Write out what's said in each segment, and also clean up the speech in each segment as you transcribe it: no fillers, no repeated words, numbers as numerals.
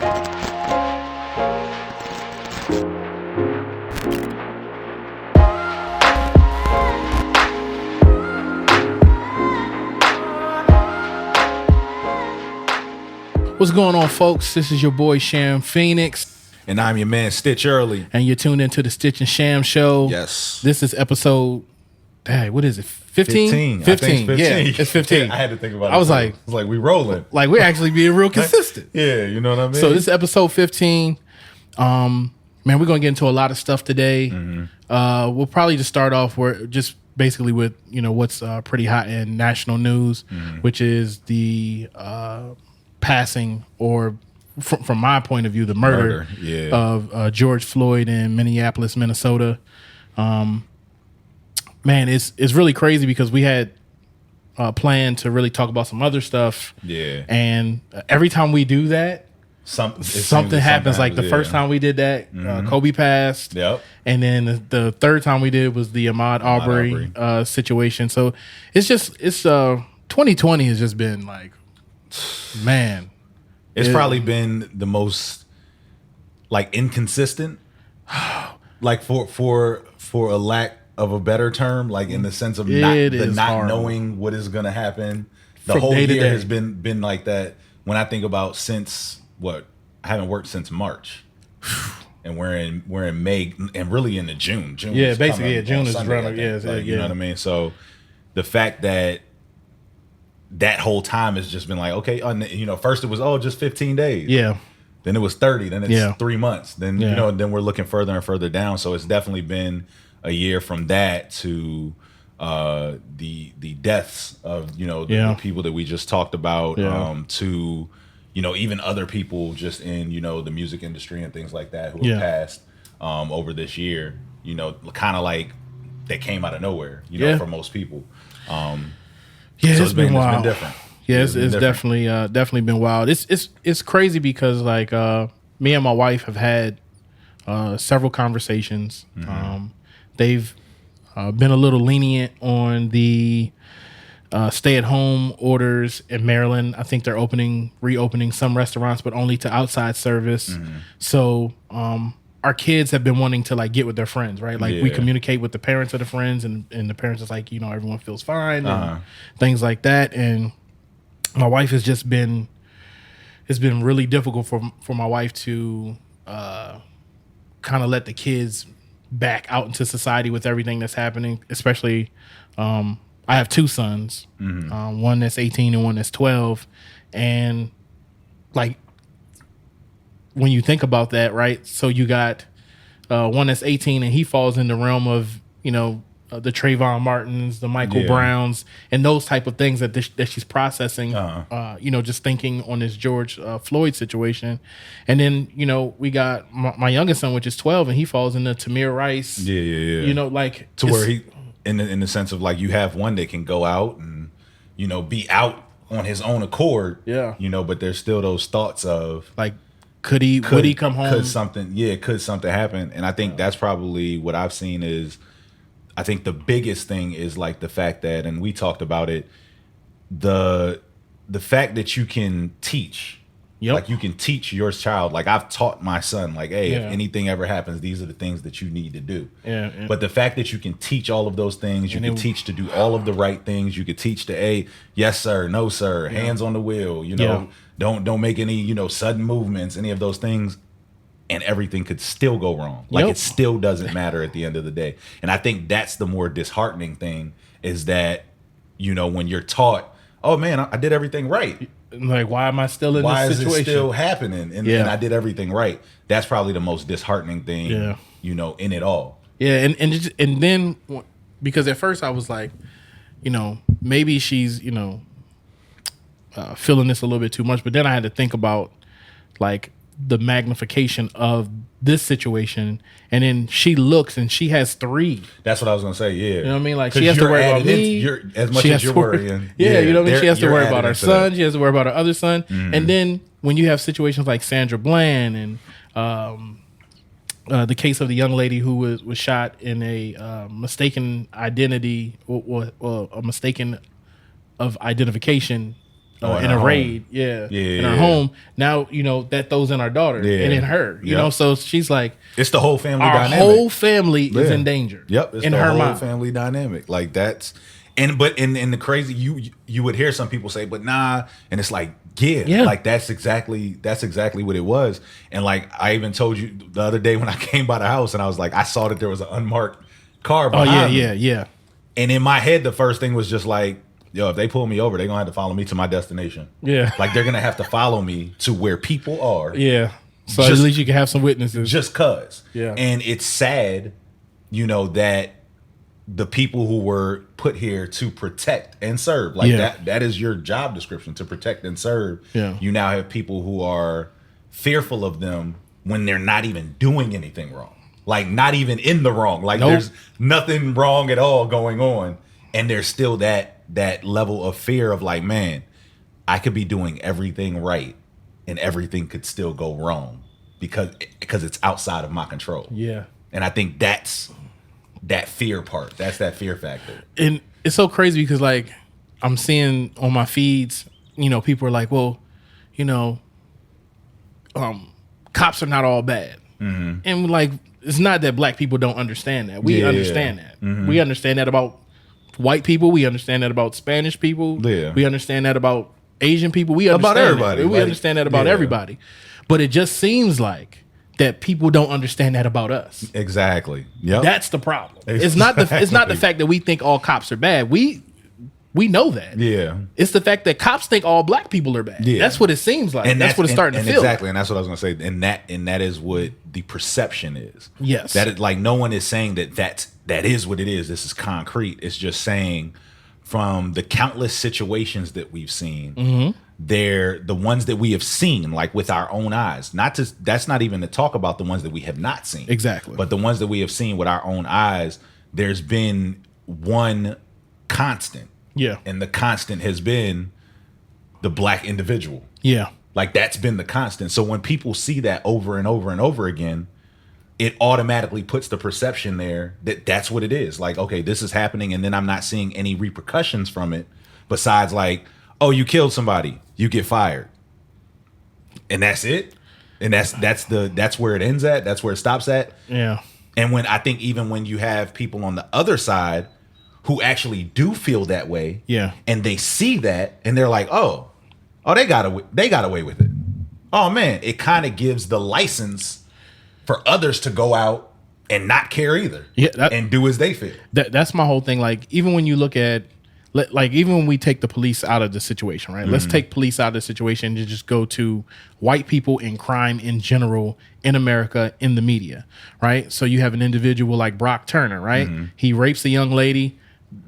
What's going on, folks? This is your boy Sham Phoenix. And I'm your man, Stitch Early. And you're tuned into the Stitch and Sham Show. Yes. This is episode, what is it? 15? 15. Yeah, it's 15. I had to think about it. I was like, we rolling. Like, we're actually being real consistent. Yeah, you know what I mean? So this is episode 15. Man, we're going to get into a lot of stuff today. Mm-hmm. We'll probably just start off just basically with, what's pretty hot in national news, which is the passing, or from my point of view, the murder of George Floyd in Minneapolis, Minnesota. Man, it's really crazy because we had planned to really talk about some other stuff. Yeah. And every time we do that, something happens. Like the first time we did that, Kobe passed. Yep. And then the third time we did was the Ahmaud Arbery situation. So it's 2020 has just been like, man, it's probably been the most like inconsistent, like for a lack of a better term, like in the sense of not knowing what is going to happen. The whole year has been like that. When I think about since I haven't worked since March, and we're in May and really into June. June is running. You know what I mean. So the fact that whole time has just been like, okay, first it was just 15 days. Yeah. Then it was 30. Then it's 3 months. Then then we're looking further and further down. So it's definitely been a year from that to the deaths of the people that we just talked about, to even other people just in the music industry and things like that who have passed over this year. Kind of like they came out of nowhere. For most people. So it's been wild. It's been different. Yeah, it's definitely been wild. It's crazy because like me and my wife have had several conversations. Mm-hmm. They've been a little lenient on the stay-at-home orders in Maryland. I think they're reopening some restaurants, but only to outside service. Mm-hmm. So our kids have been wanting to like get with their friends, right? Like we communicate with the parents of the friends, and the parents is like, everyone feels fine and things like that. And my wife it's been really difficult for my wife to kind of let the kids back out into society with everything that's happening, especially I have two sons, one that's 18 and one that's 12. And like, when you think about that, right? So you got one that's 18 and he falls in the realm of, the Trayvon Martins, the Michael Browns, and those type of things that she's processing, just thinking on this George Floyd situation. And then, we got my youngest son, which is 12, and he falls into Tamir Rice. Like to where he, in the sense of like, you have one that can go out and, be out on his own accord. Yeah. But there's still those thoughts of like, would he come home? Could something happen? And I think that's probably what I've seen is, I think the biggest thing is like the fact that, and we talked about it, the fact that you can teach, like you can teach your child. Like I've taught my son, like, hey, if anything ever happens, these are the things that you need to do. Yeah. But the fact that you can teach all of those things, you can teach to do all of the right things. You could teach to, hey, yes sir, no sir, hands on the wheel. Don't make any sudden movements, any of those things. And everything could still go wrong. Like it still doesn't matter at the end of the day. And I think that's the more disheartening thing is that, when you're taught, oh man, I did everything right. Like, why am I still in this situation? Why is it still happening? And I did everything right. That's probably the most disheartening thing, in it all. Yeah. And then because at first I was like, maybe she's, feeling this a little bit too much. But then I had to think about like, the magnification of this situation, and then she looks and she has 3. That's what I was gonna say. Yeah, you know what I mean. Like she has to worry about me as much as you're worrying. Yeah, you know what I mean. She has to worry about her son. She has to worry about her other son. Mm-hmm. And then when you have situations like Sandra Bland and the case of the young lady who was shot in a mistaken identity or a mistaken of identification in a raid, in her home. Now, that throws in our daughter and in her, you know. So she's like, it's the whole family our dynamic. whole family is in danger. Yep, it's in the her whole mind. family dynamic. Like that's, but in the crazy, you would hear some people say, but nah, and it's like, like that's exactly what it was. And like I even told you the other day when I came by the house and I was like, I saw that there was an unmarked car behind me. Yeah. And in my head, the first thing was just like, yo, if they pull me over, they're gonna have to follow me to my destination. Yeah. Like they're gonna have to follow me to where people are. Yeah. So at least you can have some witnesses. Just cause. Yeah. And it's sad, that the people who were put here to protect and serve, like that is your job description, to protect and serve. Yeah. You now have people who are fearful of them when they're not even doing anything wrong. Like not even in the wrong. Like there's nothing wrong at all going on. And there's still that level of fear of like, man, I could be doing everything right and everything could still go wrong because it's outside of my control. Yeah. And I think that's that fear part. That's that fear factor. And it's so crazy because like I'm seeing on my feeds, people are like, well, cops are not all bad. Mm-hmm. And like, it's not that black people don't understand that. We understand that. Mm-hmm. We understand that about white people. We understand that about Spanish people. Yeah. We understand that about Asian people. We understand about everybody. We understand that about everybody. But it just seems like that people don't understand that about us. Exactly. Yep. That's the problem. Exactly. It's not the fact that we think all cops are bad. We know that. Yeah. It's the fact that cops think all black people are bad. Yeah. That's what it seems like. And that's what it's starting to feel. Exactly. And that's what I was going to say. And that is what the perception is. Yes. That is like, no one is saying that is what it is. This is concrete. It's just saying from the countless situations that we've seen, mm-hmm. they're the ones that we have seen, like with our own eyes. That's not even to talk about the ones that we have not seen. Exactly. But the ones that we have seen with our own eyes, there's been one constant. Yeah. And the constant has been the black individual. Yeah. Like that's been the constant. So when people see that over and over and over again, it automatically puts the perception there that that's what it is. Like, okay, this is happening and then I'm not seeing any repercussions from it besides like, oh, you killed somebody, you get fired. And that's it. And that's where it ends at. That's where it stops at. Yeah. And when I think even when you have people on the other side who actually do feel that way, and they see that, and they're like, "Oh, they got away with it." Oh man, it kind of gives the license for others to go out and not care either, and do as they feel. That's my whole thing. Like even when you look at, like even when we take the police out of the situation, right? Mm-hmm. Let's take police out of the situation and just go to white people and crime in general in America in the media, right? So you have an individual like Brock Turner, right? Mm-hmm. He rapes a young lady.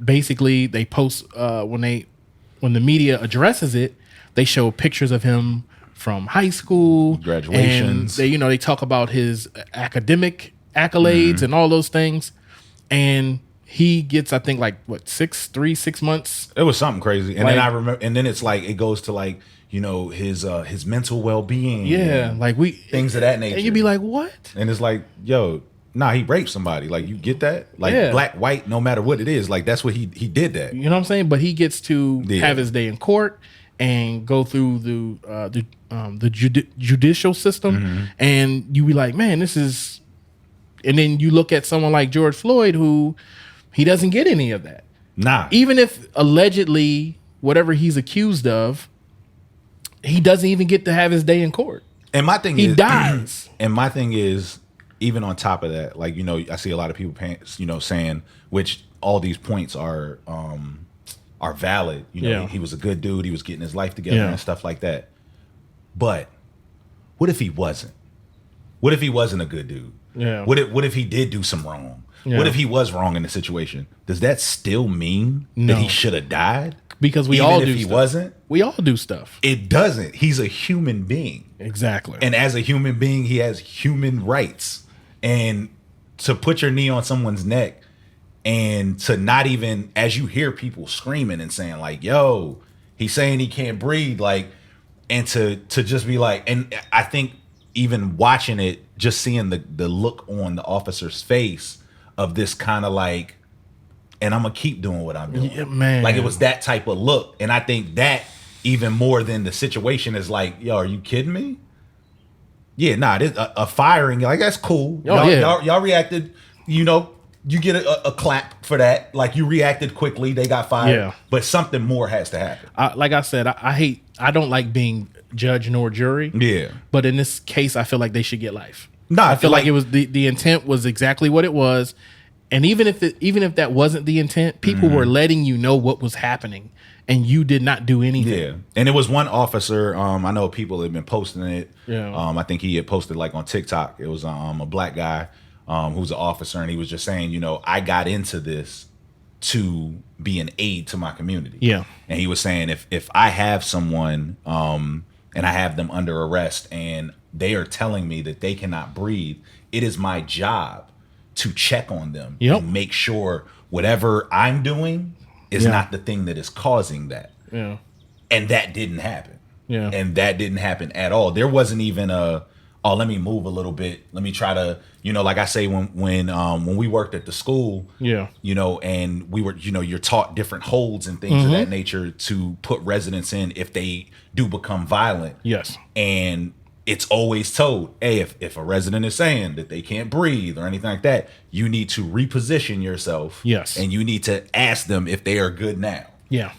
Basically, they post when the media addresses it, they show pictures of him from high school, graduations. And they talk about his academic accolades mm-hmm. and all those things, and he gets, I think, like what 6 months. It was something crazy, and then I remember, and then it's like it goes to like his mental well being, like things of that nature, and you'd be like, what? And it's like, yo. Nah, he raped somebody. Like, you get that? Like, black, white, no matter what it is. Like, that's what he did that. You know what I'm saying? But he gets to have his day in court and go through the judicial system. Mm-hmm. And you be like, man, this is... And then you look at someone like George Floyd, who he doesn't get any of that. Nah. Even if allegedly whatever he's accused of, he doesn't even get to have his day in court. And my thing is... He dies. And my thing is... Even on top of that, like, I see a lot of people, saying, which all these points are valid. He was a good dude. He was getting his life together and stuff like that. But what if he wasn't? What if he wasn't a good dude? Yeah. What if he did do some wrong? Yeah. What if he was wrong in the situation? Does that still mean that he should have died? Because we Even all if do he stuff. wasn't? We all do stuff. It doesn't. He's a human being. Exactly. And as a human being, he has human rights. And to put your knee on someone's neck and to not even, as you hear people screaming and saying like, yo, he's saying he can't breathe, like, and to just be like, and I think even watching it, just seeing the look on the officer's face of this kind of like, and I'm gonna keep doing what I'm doing. Yeah, man. Like it was that type of look. And I think that even more than the situation is like, yo, are you kidding me? Yeah, nah, this, a firing, like, that's cool. Y'all reacted, you know, you get a clap for that. Like, you reacted quickly, they got fired. Yeah. But something more has to happen. Like I said, I don't like being judge nor jury. Yeah. But in this case, I feel like they should get life. Nah, I feel like it was the intent was exactly what it was. And even if that wasn't the intent, people were letting you know what was happening, and you did not do anything. Yeah, and it was one officer. I know people have been posting it. Yeah. I think he had posted like on TikTok. It was a black guy who's an officer, and he was just saying, you know, I got into this to be an aid to my community. Yeah. And he was saying if I have someone and I have them under arrest and they are telling me that they cannot breathe, it is my job to check on them and make sure whatever I'm doing is not the thing that is causing that. Yeah. And that didn't happen. Yeah. And that didn't happen at all. There wasn't even let me move a little bit. Let me try to, you know, like I say, when we worked at the school, you know, and we were, you know, you're taught different holds and things of that nature to put residents in if they do become violent. Yes. And it's always told, hey, if a resident is saying that they can't breathe or anything like that, you need to reposition yourself. Yes. And you need to ask them if they are good now. Yeah.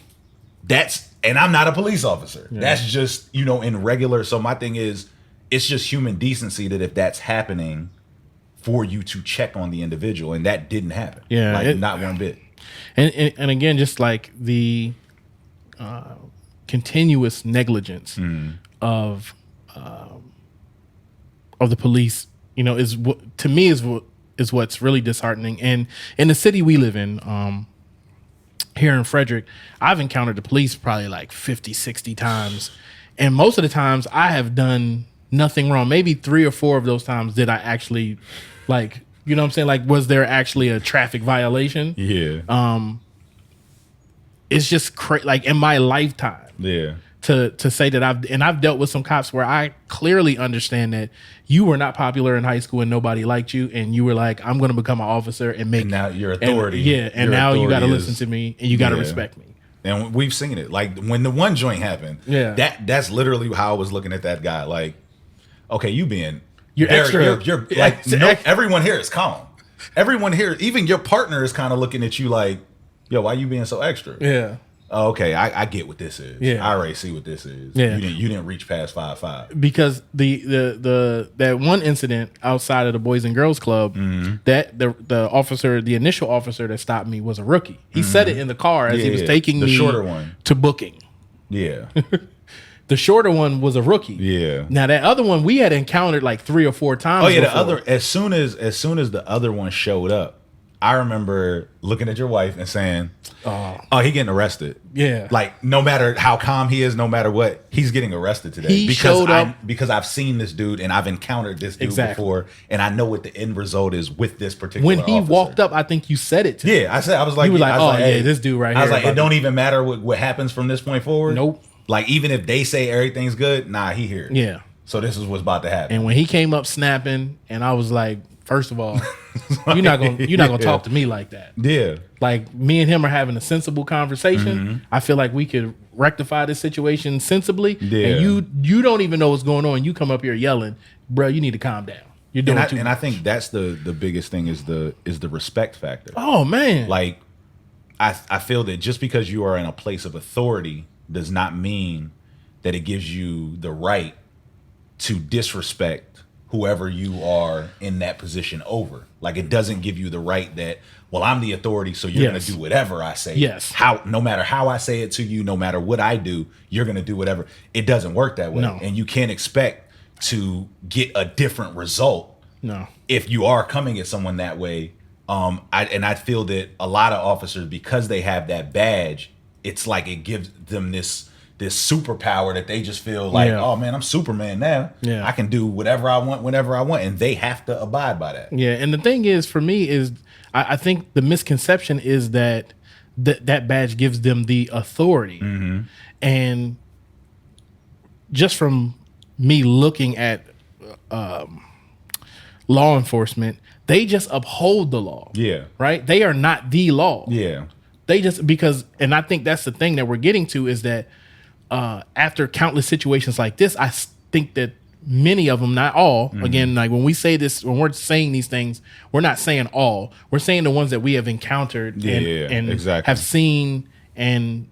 And I'm not a police officer. Yeah. That's just, you know, in regular. So my thing is, it's just human decency that if that's happening, for you to check on the individual. And that didn't happen. Yeah. Like, not one bit. And again, just like the continuous negligence of the police, you know, is what to me is what's really disheartening. And in the city we live in, here in Frederick, I've encountered the police probably like 50, 60 times. And most of the times I have done nothing wrong. Maybe 3 or 4 of those times did I actually, like, you know what I'm saying? Like, was there actually a traffic violation? Yeah. It's just like in my lifetime. Yeah. To say that I've dealt with some cops where I clearly understand that you were not popular in high school and nobody liked you, and you were like, I'm going to become an officer and make. And now you're authority. And now you got to listen to me and you got to respect me. And we've seen it. Like when the one joint happened. Yeah. That's literally how I was looking at that guy. Like, okay, you're extra. You're like everyone here is calm. Everyone here, even your partner, is kind of looking at you like, yo, why you being so extra? Yeah. Oh, okay, I get what this is. Yeah. I already see what this is. Yeah. You didn't reach past 5'5". Because that one incident outside of the Boys and Girls Club, that the initial officer that stopped me was a rookie. He said it in the car as he was taking me shorter one to booking. Yeah. The shorter one was a rookie. Yeah. Now that other one we had encountered like 3 or 4 times. Oh yeah, before. As soon as the other one showed up, I remember looking at your wife and saying, "Oh, he getting arrested." Yeah, like no matter how calm he is, no matter what, he's getting arrested today. Because I've seen this dude and I've encountered this dude before, and I know what the end result is with this particular. When he walked up, I think you said it to me. Yeah, I was like, hey, this dude right here. I was like, it don't even matter what happens from this point forward. Nope. Like even if they say everything's good, nah, he here. Yeah. So this is what's about to happen. And when he came up snapping, and I was like, first of all, you're not gonna talk to me like that. Yeah. Like me and him are having a sensible conversation. I feel like we could rectify this situation sensibly. Yeah. And you don't even know what's going on. You come up here yelling, bro, you need to calm down. You're doing too much. And I think that's the biggest thing is the respect factor. Oh man. Like I feel that just because you are in a place of authority does not mean that it gives you the right to disrespect whoever you are in that position over. Like it doesn't give you the right that, well, I'm the authority, so you're going to do whatever I say. Yes. No matter how I say it to you, no matter what I do, you're going to do whatever. It doesn't work that way. No. And you can't expect to get a different result. No. If you are coming at someone that way. I feel that a lot of officers, because they have that badge, it's like it gives them this superpower that they just feel like, oh man, I'm Superman now. Yeah. I can do whatever I want, whenever I want, and they have to abide by that. Yeah, and the thing is, for me, is I think the misconception is that that badge gives them the authority, and just from me looking at law enforcement, they just uphold the law. Yeah, right. They are not the law. Yeah, they just and I think that's the thing that we're getting to is that after countless situations like this, I think that many of them, not all, again, like when we say this, when we're saying these things, we're not saying all. We're saying the ones that we have encountered and exactly. have seen, and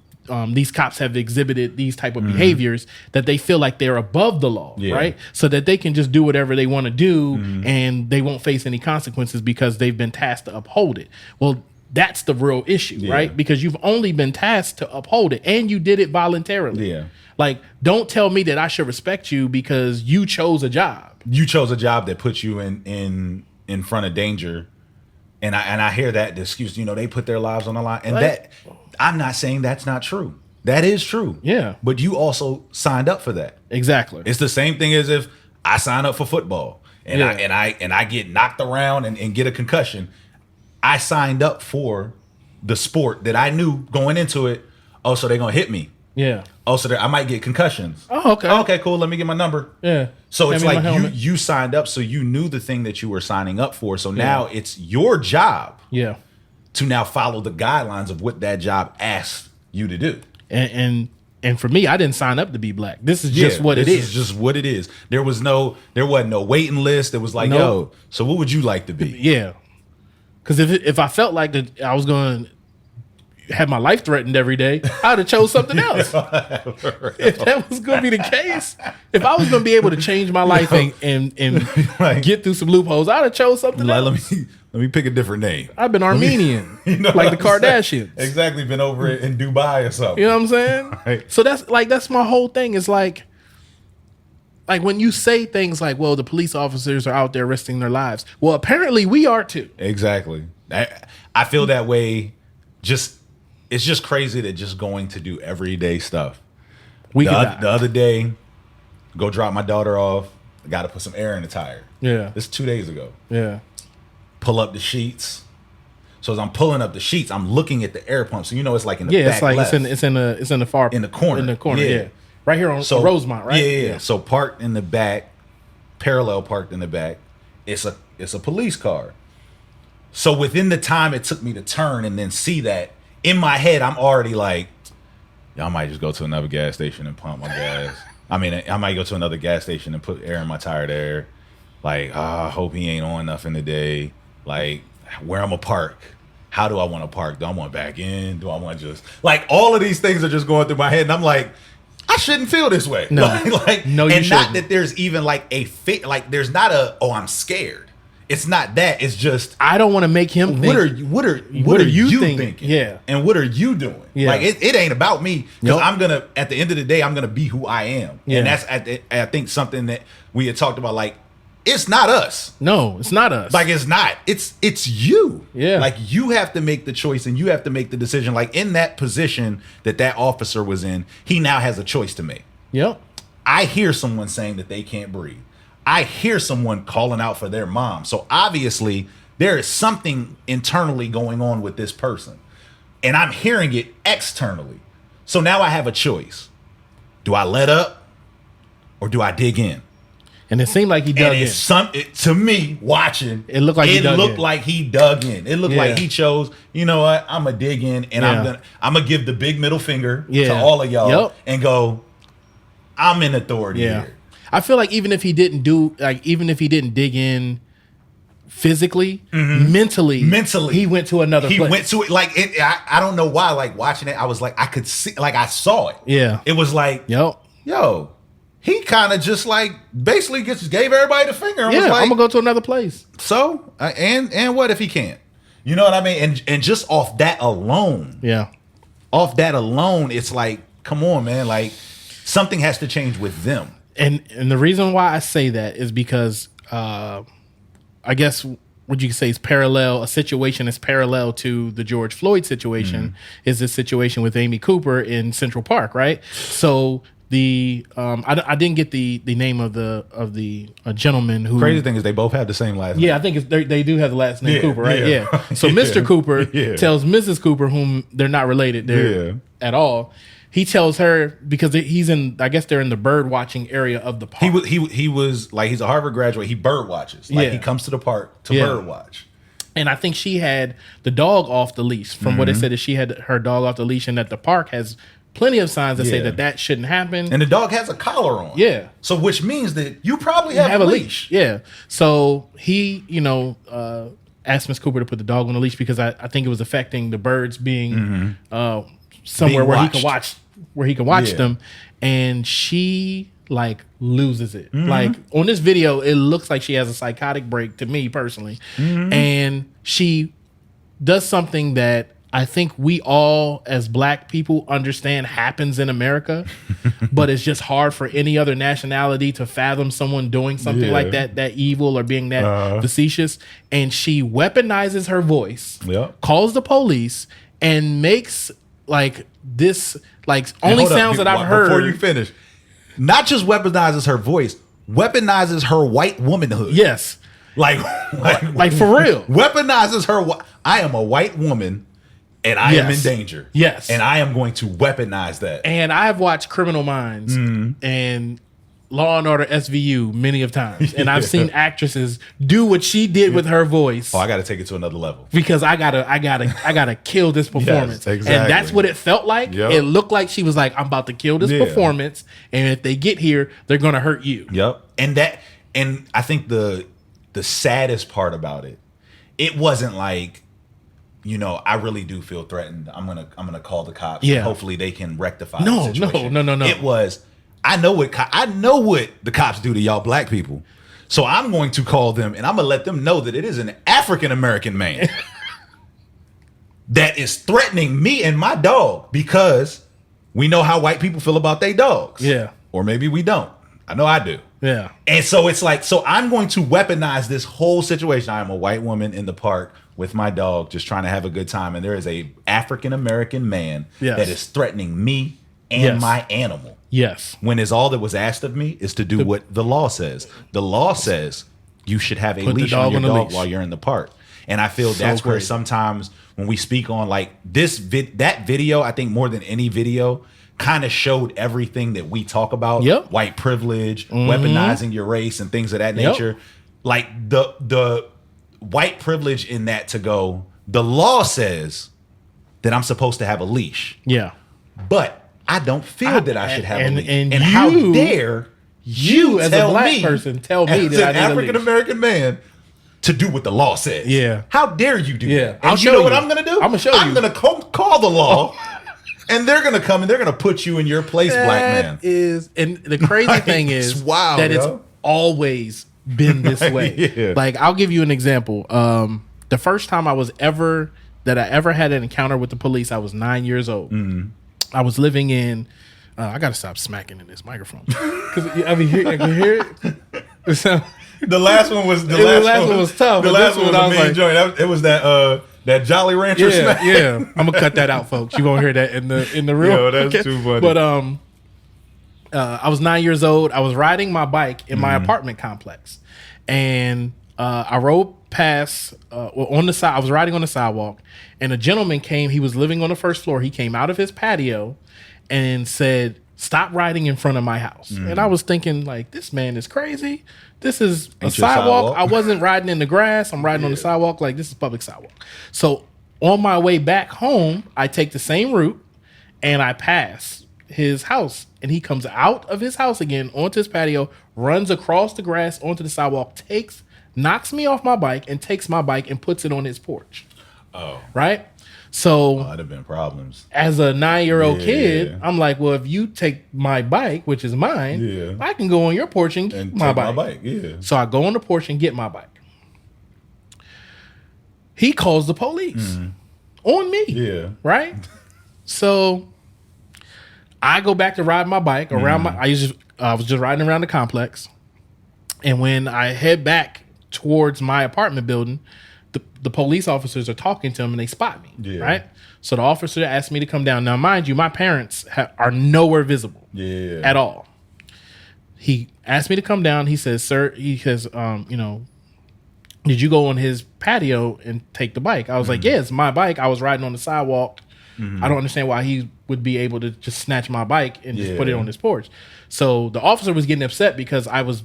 these cops have exhibited these type of behaviors that they feel like they're above the law, right? So that they can just do whatever they want to do and they won't face any consequences because they've been tasked to uphold it. Well, that's the real issue, right? Because you've only been tasked to uphold it and you did it voluntarily. Yeah. Like, don't tell me that I should respect you because you chose a job. You chose a job that puts you in front of danger. And I hear that the excuse, they put their lives on the line. And that, I'm not saying that's not true. That is true. Yeah. But you also signed up for that. Exactly. It's the same thing as if I sign up for football and I get knocked around and get a concussion. I signed up for the sport that I knew going into it. Oh, so they're going to hit me. Yeah. Oh, so I might get concussions. Oh, okay. Okay, cool. Let me get my number. Yeah. So it's like you signed up, so you knew the thing that you were signing up for. So now it's your job. Yeah. To now follow the guidelines of what that job asked you to do. And for me, I didn't sign up to be black. This is just what it is. This is just what it is. There wasn't no waiting list. It was like, yo, so what would you like to be? Yeah. Because if I felt like that I was going to have my life threatened every day, I'd have chose something else. If that was going to be the case, if I was going to be able to change my life and like, get through some loopholes, I'd have chose something else. Let me pick a different name. I've been Armenian, like the Kardashians. Exactly, been over in Dubai or something. You know what I'm saying? Right. So that's my whole thing. Is like when you say things like, well, the police officers are out there risking their lives. Well, apparently we are too. Exactly. I feel that way. It's just crazy that just going to do everyday stuff. The other day, go drop my daughter off. I got to put some air in the tire. Yeah. This is 2 days ago. Yeah. Pull up the sheets. So as I'm pulling up the sheets, I'm looking at the air pump. So it's like in the back it's like left. it's in the far in the corner. In the corner, yeah. Right here on Rosemont, right? Yeah. So parked in the back, parallel parked in the back. It's a police car. So within the time it took me to turn and then see that, in my head, I'm already like, I might just go to another gas station and pump my gas. I mean, I might go to another gas station and put air in my tire there. Like, I hope he ain't on nothing today. Like, where I'm gonna park? How do I want to park? Do I want to back in? Do I want to just like all of these things are just going through my head, and I'm like, I shouldn't feel this way. No, no, you shouldn't. Not that there's even like like there's not I'm scared. It's not that. It's just I don't want to make him think. What are you thinking? Yeah. And what are you doing? Yeah. Like it ain't about me, because I'm gonna at the end of the day I'm gonna be who I am. Yeah. And that's I think something that we had talked about. Like, it's not us. No, it's not us. Like, it's not. It's you. Yeah. Like, you have to make the choice and you have to make the decision. Like, in that position that officer was in, he now has a choice to make. Yep. I hear someone saying that they can't breathe. I hear someone calling out for their mom. So obviously there is something internally going on with this person, and I'm hearing it externally. So now I have a choice. Do I let up or do I dig in? And it seemed like he dug in. To me, watching, it looked like he dug in. It looked like he chose, you know what, I'm gonna dig in, and I'm gonna give the big middle finger to all of y'all and go, I'm in authority here. I feel like even if he didn't dig in physically, mentally, he went to another place. He went to it like it. I don't know why. Like, watching it, I was like, I could see, like, I saw it. Yeah, it was like, yo, he kind of just like basically just gave everybody the finger. And was like, I'm gonna go to another place. So and what if he can't? You know what I mean? And just off that alone, it's like, come on, man. Like, something has to change with them. And the reason why I say that is because I guess what you could say is a situation is parallel to the George Floyd situation is this situation with Amy Cooper in Central Park, right? So I didn't get the name of the gentleman who. Crazy thing is they both have the same last name. Yeah, I think they do have the last name Cooper, right? Yeah. So Mr. Cooper tells Mrs. Cooper, whom they're not related at all. He tells her, because he's in, I guess they're in the bird watching area of the park. He was like, he's a Harvard graduate. He bird watches. Like, he comes to the park to bird watch. And I think she had the dog off the leash. From what it said, is she had her dog off the leash, and that the park has plenty of signs that say that shouldn't happen. And the dog has a collar on. Yeah. So which means that you probably have a leash. Yeah. So he, asked Miss Cooper to put the dog on a leash because I think it was affecting the birds being somewhere where he can watch them. And she loses it. On this video, it looks like she has a psychotic break to me personally. And she does something that I think we all as black people understand happens in America, but it's just hard for any other nationality to fathom someone doing something like that evil or being that facetious. And she weaponizes her voice, calls the police, and makes this only sounds that I've heard. Before you finish, not just weaponizes her voice, weaponizes her white womanhood. Yes. Like for real. Weaponizes her. I am a white woman. And I am in danger. Yes. And I am going to weaponize that. And I have watched Criminal Minds and Law and Order SVU many of times. And I've seen actresses do what she did with her voice. Oh, I got to take it to another level. Because I gotta kill this performance. Yes, exactly. And that's what it felt like. Yep. It looked like she was like, I'm about to kill this performance. And if they get here, they're going to hurt you. Yep. And I think the saddest part about it wasn't like, I really do feel threatened. I'm gonna call the cops. Yeah. Hopefully they can rectify the No. situation. No. It was, I know what the cops do to y'all black people. So I'm going to call them and I'm gonna let them know that it is an African American man that is threatening me and my dog because we know how white people feel about their dogs. Yeah. Or maybe we don't. I know I do. Yeah. And so it's so I'm going to weaponize this whole situation. I am a white woman in the park with my dog just trying to have a good time. And there is a African American man that is threatening me and my animal. Yes. When is all that was asked of me is to do what the law says. The law says you should have a leash on your dog while you're in the park. And I feel that's where sometimes when we speak on that video, I think more than any video, kind of showed everything that we talk about. White privilege, weaponizing your race and things of that nature. Like the white privilege in that to go, the law says that I'm supposed to have a leash. Yeah. But I don't feel that I should have a leash. And how dare you as a black person tell me that I need a leash. African American man to do what the law says. Yeah. How dare you do that? I'll show you. What I'm going to do? I'm going to show you. I'm going to call the law. And they're gonna come and they're gonna put you in your place, black man. And the crazy thing is wild, that it's always been this way. Like, I'll give you an example. The first time I ever had an encounter with the police, I was 9 years old. I was living in. I gotta stop smacking in this microphone because I can hear it. So, the last one was the last one was tough. The last one was a main joint. It was that Jolly Rancher smack. Yeah. I'm gonna cut that out, folks. You won't hear that in the real. Yo, that's too funny. But I was 9 years old. I was riding my bike in my apartment complex, and I rode past on the side. I was riding on the sidewalk, and a gentleman came. He was living on the first floor. He came out of his patio and said, "Stop riding in front of my house." And I was thinking, like, this man is crazy. This is a sidewalk. I wasn't riding in the grass. I'm riding on the sidewalk. Like, this is public sidewalk. So on my way back home, I take the same route and I pass his house. And he comes out of his house again onto his patio, runs across the grass onto the sidewalk, knocks me off my bike and takes my bike and puts it on his porch. Oh. Right? So that'd have been problems. As a 9-year-old kid, I'm like, well, if you take my bike, which is mine, I can go on your porch and get my bike. So I go on the porch and get my bike. He calls the police on me. Yeah. Right? So I go back to ride my bike around I was just riding around the complex. And when I head back towards my apartment building, the police officers are talking to him and they spot me, right? So the officer asked me to come down. Now, mind you, my parents are nowhere visible at all. He asked me to come down. He says, "Sir," he says, did you go on his patio and take the bike? I was like, yeah, it's my bike. I was riding on the sidewalk. I don't understand why he would be able to just snatch my bike and just put it on his porch. So the officer was getting upset because I was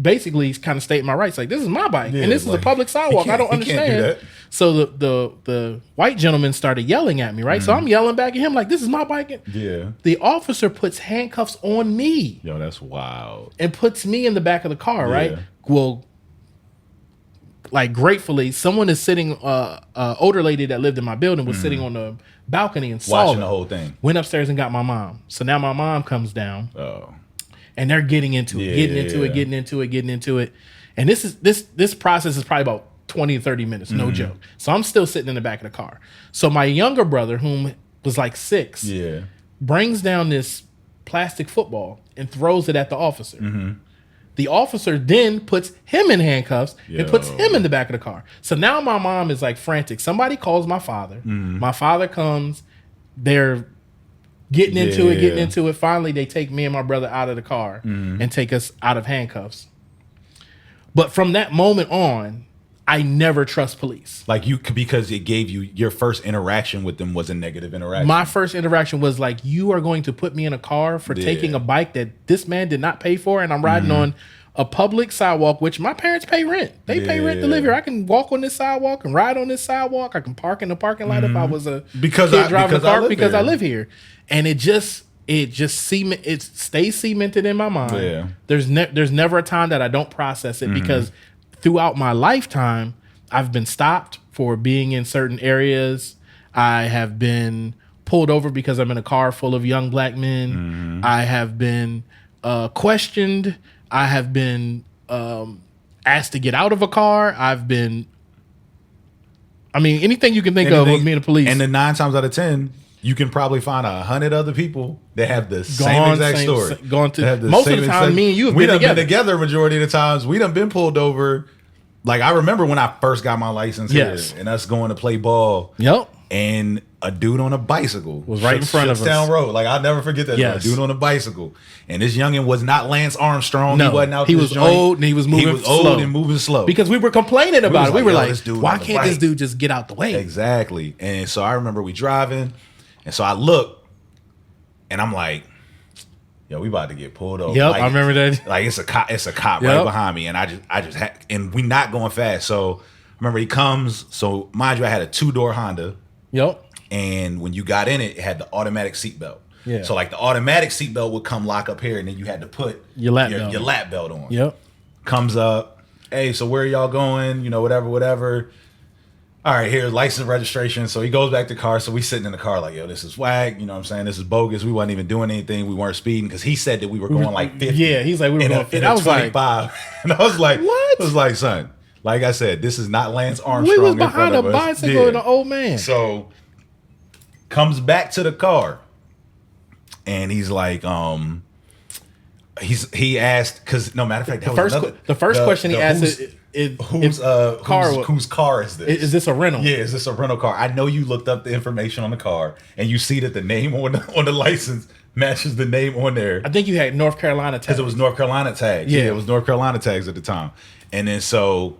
basically kind of stating my rights. Like, this is my bike and this is a public sidewalk. I don't understand. So the white gentleman started yelling at me, right? So I'm yelling back at him like, this is my bike. Yeah. The officer puts handcuffs on me. Yo, that's wild. And puts me in the back of the car, right? Well, like gratefully, someone is sitting, older lady that lived in my building was sitting on the balcony and saw watching the whole thing. Went upstairs and got my mom. So now my mom comes down. Oh. And they're getting into it, getting into it. And this process is probably about 20 to 30 minutes, no joke. So I'm still sitting in the back of the car. So my younger brother, whom was like 6, brings down this plastic football and throws it at the officer. The officer then puts him in handcuffs and puts him in the back of the car. So now my mom is like frantic. Somebody calls my father. My father comes. They're getting into it. Finally, they take me and my brother out of the car and take us out of handcuffs. But from that moment on, I never trust police. Like because it gave you your first interaction with them was a negative interaction. My first interaction was like, you are going to put me in a car for taking a bike that this man did not pay for, and I'm riding on a public sidewalk, which my parents pay rent. They pay rent to live here. I can walk on this sidewalk and ride on this sidewalk. I can park in the parking lot if I was a kid driving a car because I live here. And it stays cemented in my mind. Yeah. There's never a time that I don't process it because throughout my lifetime, I've been stopped for being in certain areas. I have been pulled over because I'm in a car full of young black men. I have been questioned. I have been asked to get out of a car. Anything you can think of with me and the police. And then 9 times out of 10, you can probably find 100 other people that have the same exact story. Most of the time, me and you have been together. Majority of the times, we done been pulled over. Like, I remember when I first got my license here, and us going to play ball. And a dude on a bicycle was right in front of us down road. Like, I'll never forget that. A dude on a bicycle, and this youngin was not Lance Armstrong. No, he wasn't out. He was old and he was moving. slow because we were complaining about it. We were like, "Why can't this dude just get out the way?" Exactly. And so I remember we driving, and so I look, and I'm like, yo, we about to get pulled over. Yep, I remember that. Like it's a cop right behind me, and I just had, and we not going fast. So I remember he comes. So mind you, I had a 2-door Honda. Yep. And when you got in it, it had the automatic seatbelt. Yeah. So like the automatic seatbelt would come lock up here, and then you had to put your lap belt on. Yep. Comes up, hey, so where are y'all going? You know, whatever. All right, here's license registration. So he goes back to the car. So we sitting in the car like, yo, this is whack. You know what I'm saying? This is bogus. We wasn't even doing anything. We weren't speeding because he said that we were going like 50. Yeah, he's like, we were going 50. I was 25. And I was like, what? I was like, son, like I said, this is not Lance Armstrong. We was behind a bicycle and an old man. So comes back to the car, and he's like, he asked, because no matter of fact, the first question he asked is whose car is this? Is this a rental? Yeah, is this a rental car? I know you looked up the information on the car, and you see that the name on the license matches the name on there. I think you had North Carolina tags. Because it was North Carolina tags. Yeah, it was North Carolina tags at the time. And then so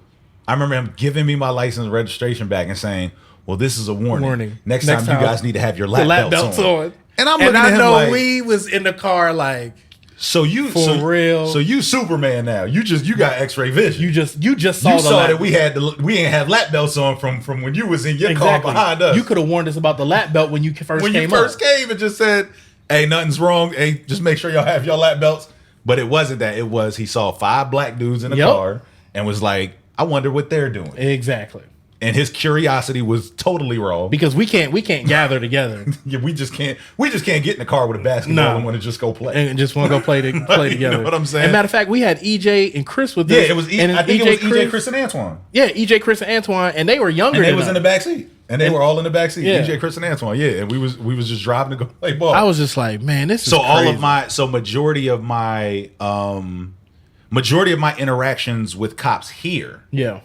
I remember him giving me my license registration back and saying, well, this is a warning. Next time you guys need to have your lap belts on. And I'm looking at him like, we was in the car like, so you real. So you Superman now. You got X-ray vision. You just saw that we ain't have lap belts on from when you was in your car behind us. You could have warned us about the lap belt when you first came and just said, hey, nothing's wrong. Hey, just make sure y'all have your lap belts. But it wasn't that. It was he saw 5 black dudes in the car and was like, I wonder what they're doing. Exactly. And his curiosity was totally wrong because we can't gather together. Yeah, we just can't get in the car with a basketball and want to just go play and just want to go play together. You know what I'm saying? And matter of fact, we had EJ and Chris with us. Yeah, it was. I think it was EJ, Chris, and Antoine. Yeah, EJ, Chris, and Antoine, and they were younger. And they was in the back seat, and they were all in the back seat. EJ, Chris, and Antoine. Yeah, and we was just driving to go play ball. I was just like, man, this is so crazy. all of my majority of my interactions with cops here. Yeah.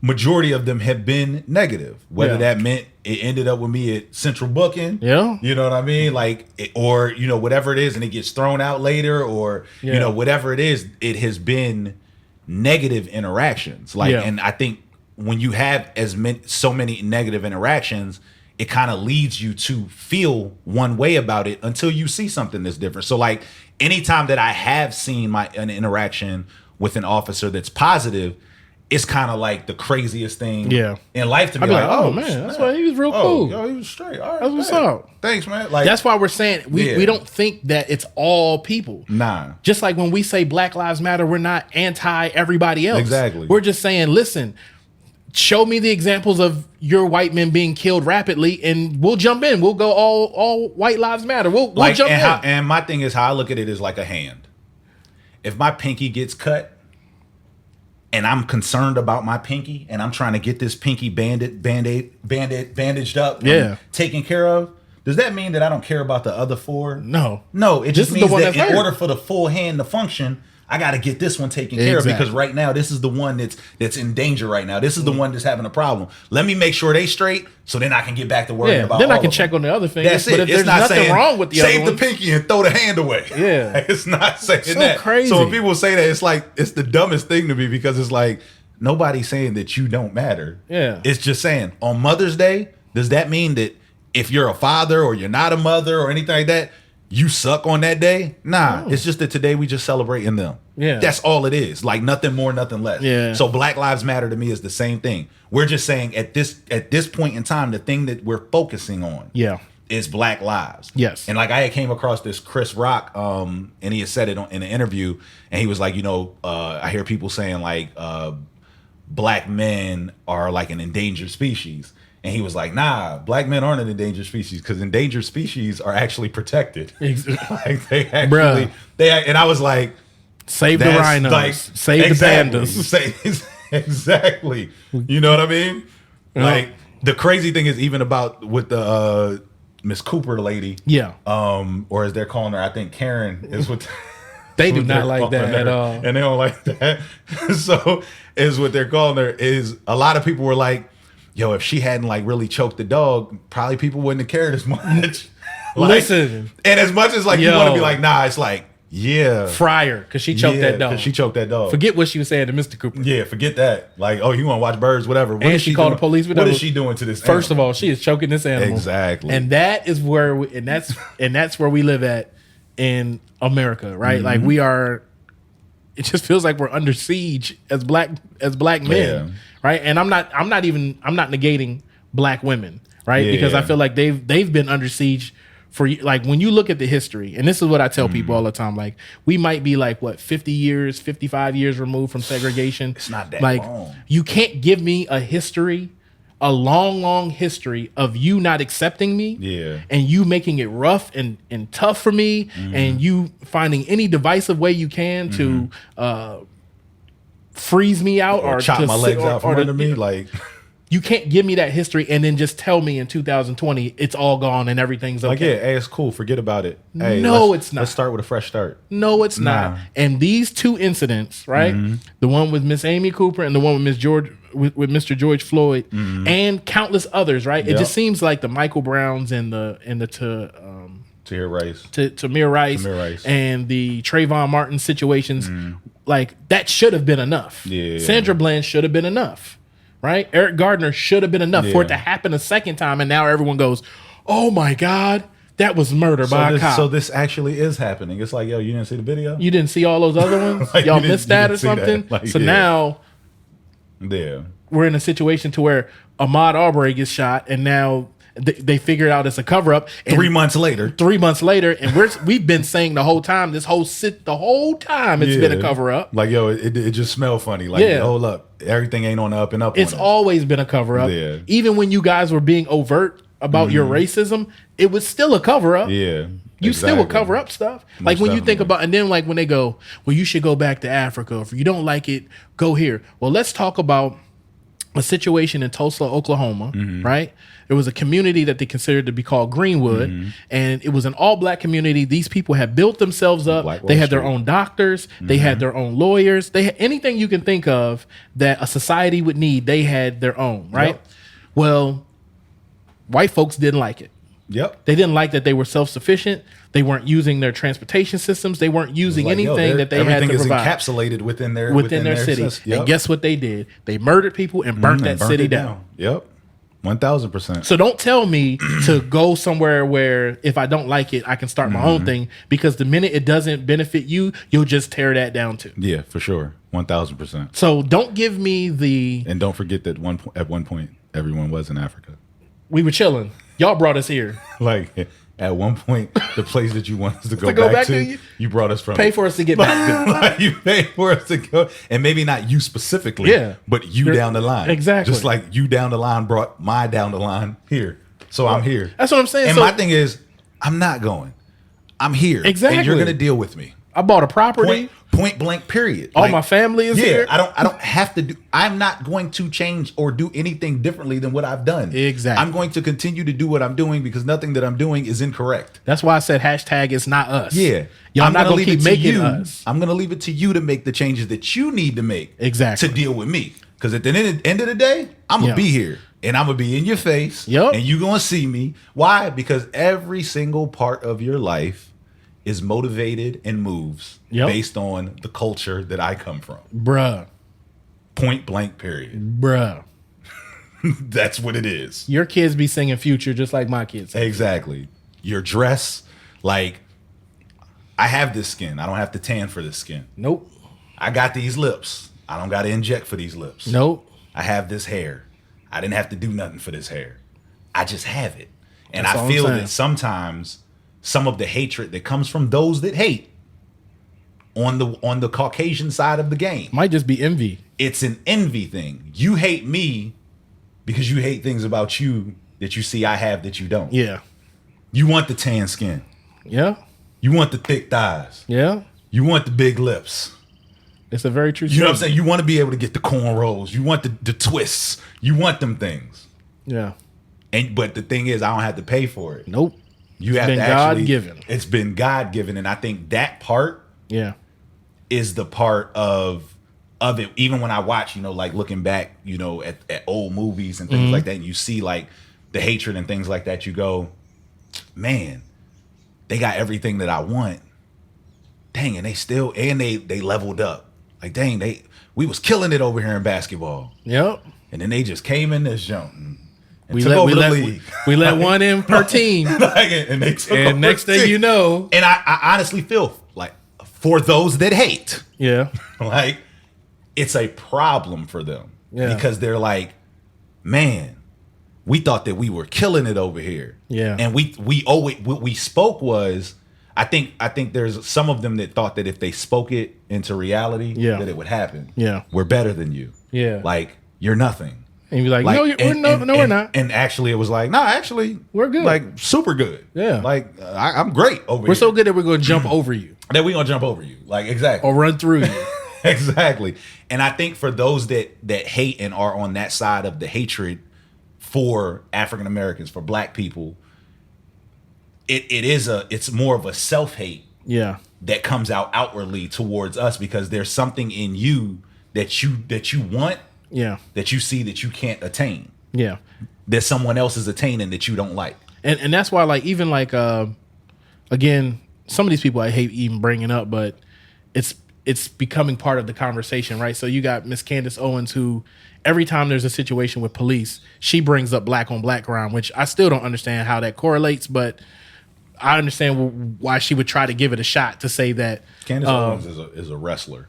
Majority of them have been negative. Whether that meant it ended up with me at central booking. Yeah. You know what I mean? Like, or, you know, whatever it is, and it gets thrown out later, or, you know, whatever it is, it has been negative interactions. Like, and I think when you have so many negative interactions, it kind of leads you to feel one way about it until you see something that's different. So like anytime that I have seen an interaction with an officer that's positive, it's kind of like the craziest thing in life to me. I'd be like, oh man, that's why he was real cool. Yo, he was straight. All right, that's what's up. Thanks, man. Like, that's why we're saying we don't think that it's all people. Nah. Just like when we say Black Lives Matter, we're not anti everybody else. Exactly. We're just saying, listen, show me the examples of your white men being killed rapidly, and we'll jump in. We'll go all white lives matter. We'll jump in. And my thing is, how I look at it is like a hand. If my pinky gets cut, and I'm concerned about my pinky, and I'm trying to get this pinky bandaged up, taken care of, does that mean that I don't care about the other four? No. It just means that in order for the full hand to function, I got to get this one taken care of, because right now this is the one that's in danger right now. This is the one that's having a problem. Let me make sure they straight, so then I can get back to worrying about. Then I can check on the other fingers. That's it. But if it's there's not nothing saying wrong with the other save the pinky and throw the hand away. Yeah, it's not saying so that. Crazy. So when people say that, it's like it's the dumbest thing to me, because it's like nobody's saying that you don't matter. Yeah, it's just saying on Mother's Day, does that mean that if you're a father or you're not a mother or anything like that, you suck on that day? Nah, it's just that today we just celebrating them. Yeah, that's all it is. Like nothing more, nothing less. Yeah. So Black Lives Matter to me is the same thing. We're just saying at this point in time, the thing that we're focusing on, is Black lives. Yes. And like I had came across this Chris Rock, and he had said it in an interview, and he was like, I hear people saying like black men are like an endangered species. And he was like, nah, black men aren't an endangered species, because endangered species are actually protected. Like they actually, and I was like, save the rhinos, like, save the pandas. Exactly. You know what I mean? Like the crazy thing is, even about with the Miss Cooper lady, or as they're calling her, I think Karen is what they do not like that at all, and they don't like that. So is what they're calling her. Is a lot of people were like, yo, if she hadn't like really choked the dog, probably people wouldn't have cared as much. Like, listen, and as much as like you want to be like, nah, it's like, Fryer, because she choked that dog. She choked that dog. Forget what she was saying to Mr. Cooper. Yeah, forget that. Like, oh, you want to watch birds, whatever. What and she called the police. What is she doing to this? First of all, she is choking this animal. Exactly. And that is where, that's where we live at in America, right? Mm-hmm. Like we are. It just feels like we're under siege as black men, right? And I'm not negating black women, right? Because I feel like they've been under siege for, like, when you look at the history, and this is what I tell people all the time, like we might be like 50 years, 55 years removed from segregation. It's not that like long. You can't give me a history, a long history of you not accepting me, and you making it rough and tough for me, and you finding any divisive way you can to freeze me out or chop my legs out from under me. Like, you can't give me that history and then just tell me in 2020 it's all gone and everything's okay. Like, hey, it's cool, forget about it. Hey, no, it's not. Let's start with a fresh start. No, it's not. And these two incidents, right? The one with Miss Amy Cooper and the one with Mr. George Floyd, and countless others, right? It just seems like the Michael Browns and the Tamir Rice and the Trayvon Martin situations, like that should have been enough. Sandra Bland should have been enough. Right? Eric Gardner should have been enough for it to happen a second time, and now everyone goes, oh my God, that was murder by a cop. So this actually is happening. It's like, yo, you didn't see the video? You didn't see all those other ones? Like, y'all missed that or something? Like, so now we're in a situation to where Ahmaud Arbery gets shot, and now they figured out it's a cover up. 3 months later, and we've been saying the whole time, the whole time it's been a cover up. Like, yo, it just smelled funny. Like, hold up, everything ain't on the up and up. It's always been a cover up. Yeah. Even when you guys were being overt about your racism, it was still a cover up. Yeah. You still would cover up stuff. Like when you think about, and then like when they go, well, you should go back to Africa. If you don't like it, go here. Well, let's talk about a situation in Tulsa, Oklahoma, right? There was a community that they considered to be called Greenwood, and it was an all-black community. These people had built themselves up. They had their own doctors. They had their own lawyers. They had anything you can think of that a society would need. They had their own, right? Yep. Well, white folks didn't like it. Yep. They didn't like that they were self-sufficient. They weren't using their transportation systems. They weren't using anything that they had to provide. Everything is encapsulated within their city. Yep. And guess what they did? They murdered people and burnt that city down. Yep. 1,000%. So don't tell me to go somewhere where if I don't like it, I can start my own thing, because the minute it doesn't benefit you, you'll just tear that down too. Yeah, for sure. 1,000%. So don't give me the... And don't forget that at one point, everyone was in Africa. We were chilling. Y'all brought us here. Like, at one point, the place that you want us to go back to, you brought us from. Pay for us to get back. Like, you paid for us to go. And maybe not you specifically, but you down the line. Exactly. Just like you down the line brought my down the line here. So I'm here. That's what I'm saying. And my thing is, I'm not going. I'm here. Exactly. And you're going to deal with me. I bought a property. Point blank, period. All my family is here. I don't have to do. I'm not going to change or do anything differently than what I've done. Exactly. I'm going to continue to do what I'm doing because nothing that I'm doing is incorrect. That's why I said hashtag it's not us. Yeah. Y'all not going to keep making us. I'm going to leave it to you to make the changes that you need to make. Exactly. To deal with me. Because at the end of the day, I'm going to be here. And I'm going to be in your face. Yep. And you're going to see me. Why? Because every single part of your life is motivated and moves based on the culture that I come from. Bruh. Point blank, period. Bruh. That's what it is. Your kids be singing Future just like my kids. Exactly. Your dress, like, I have this skin. I don't have to tan for this skin. Nope. I got these lips. I don't got to inject for these lips. Nope. I have this hair. I didn't have to do nothing for this hair. I just have it. And That's I feel that sometimes some of the hatred that comes from those that hate on the Caucasian side of the game might just be envy. It's an envy thing. You hate me because you hate things about you that you see I have that you don't. Yeah. You want the tan skin. Yeah. You want the thick thighs. Yeah. You want the big lips. It's a very true You know what I'm saying? You want to be able to get the cornrows. You want the twists. You want them things. Yeah. But the thing is, I don't have to pay for it. Nope. You have to actually. God-given. It's been God-given. And I think that part is the part of it. Even when I watch, like looking back, at old movies and things like that, and you see like the hatred and things like that, you go, man, they got everything that I want. Dang, and they leveled up. Like, dang, we was killing it over here in basketball. Yep. And then they just came in this jump. We let one in per team. And they took over next thing you know. And I honestly feel like for those that hate, like it's a problem for them. Yeah. Because they're like, man, we thought that we were killing it over here. Yeah. And we owe it. What we spoke was, I think there's some of them that thought that if they spoke it into reality, that it would happen. Yeah. We're better than you. Yeah. Like, you're nothing. And you're like, no, we're not. And actually, it was like, no, actually, we're good. Like, super good. Yeah. Like, I'm great over here. We're so good that we're going to jump over you. That we're going to jump over you. Like, exactly. Or run through you. Exactly. And I think for those that hate and are on that side of the hatred for African Americans, for black people, it's more of a self-hate that comes out outwardly towards us, because there's something in you that you want, that you see that you can't attain, that someone else is attaining that you don't like, and that's why, like, even like again, some of these people I hate even bringing up, but it's becoming part of the conversation, right? So you got Miss Candace Owens, who every time there's a situation with police, she brings up black on black crime, which I still don't understand how that correlates, but I understand why she would try to give it a shot to say that Candace Owens is a wrestler.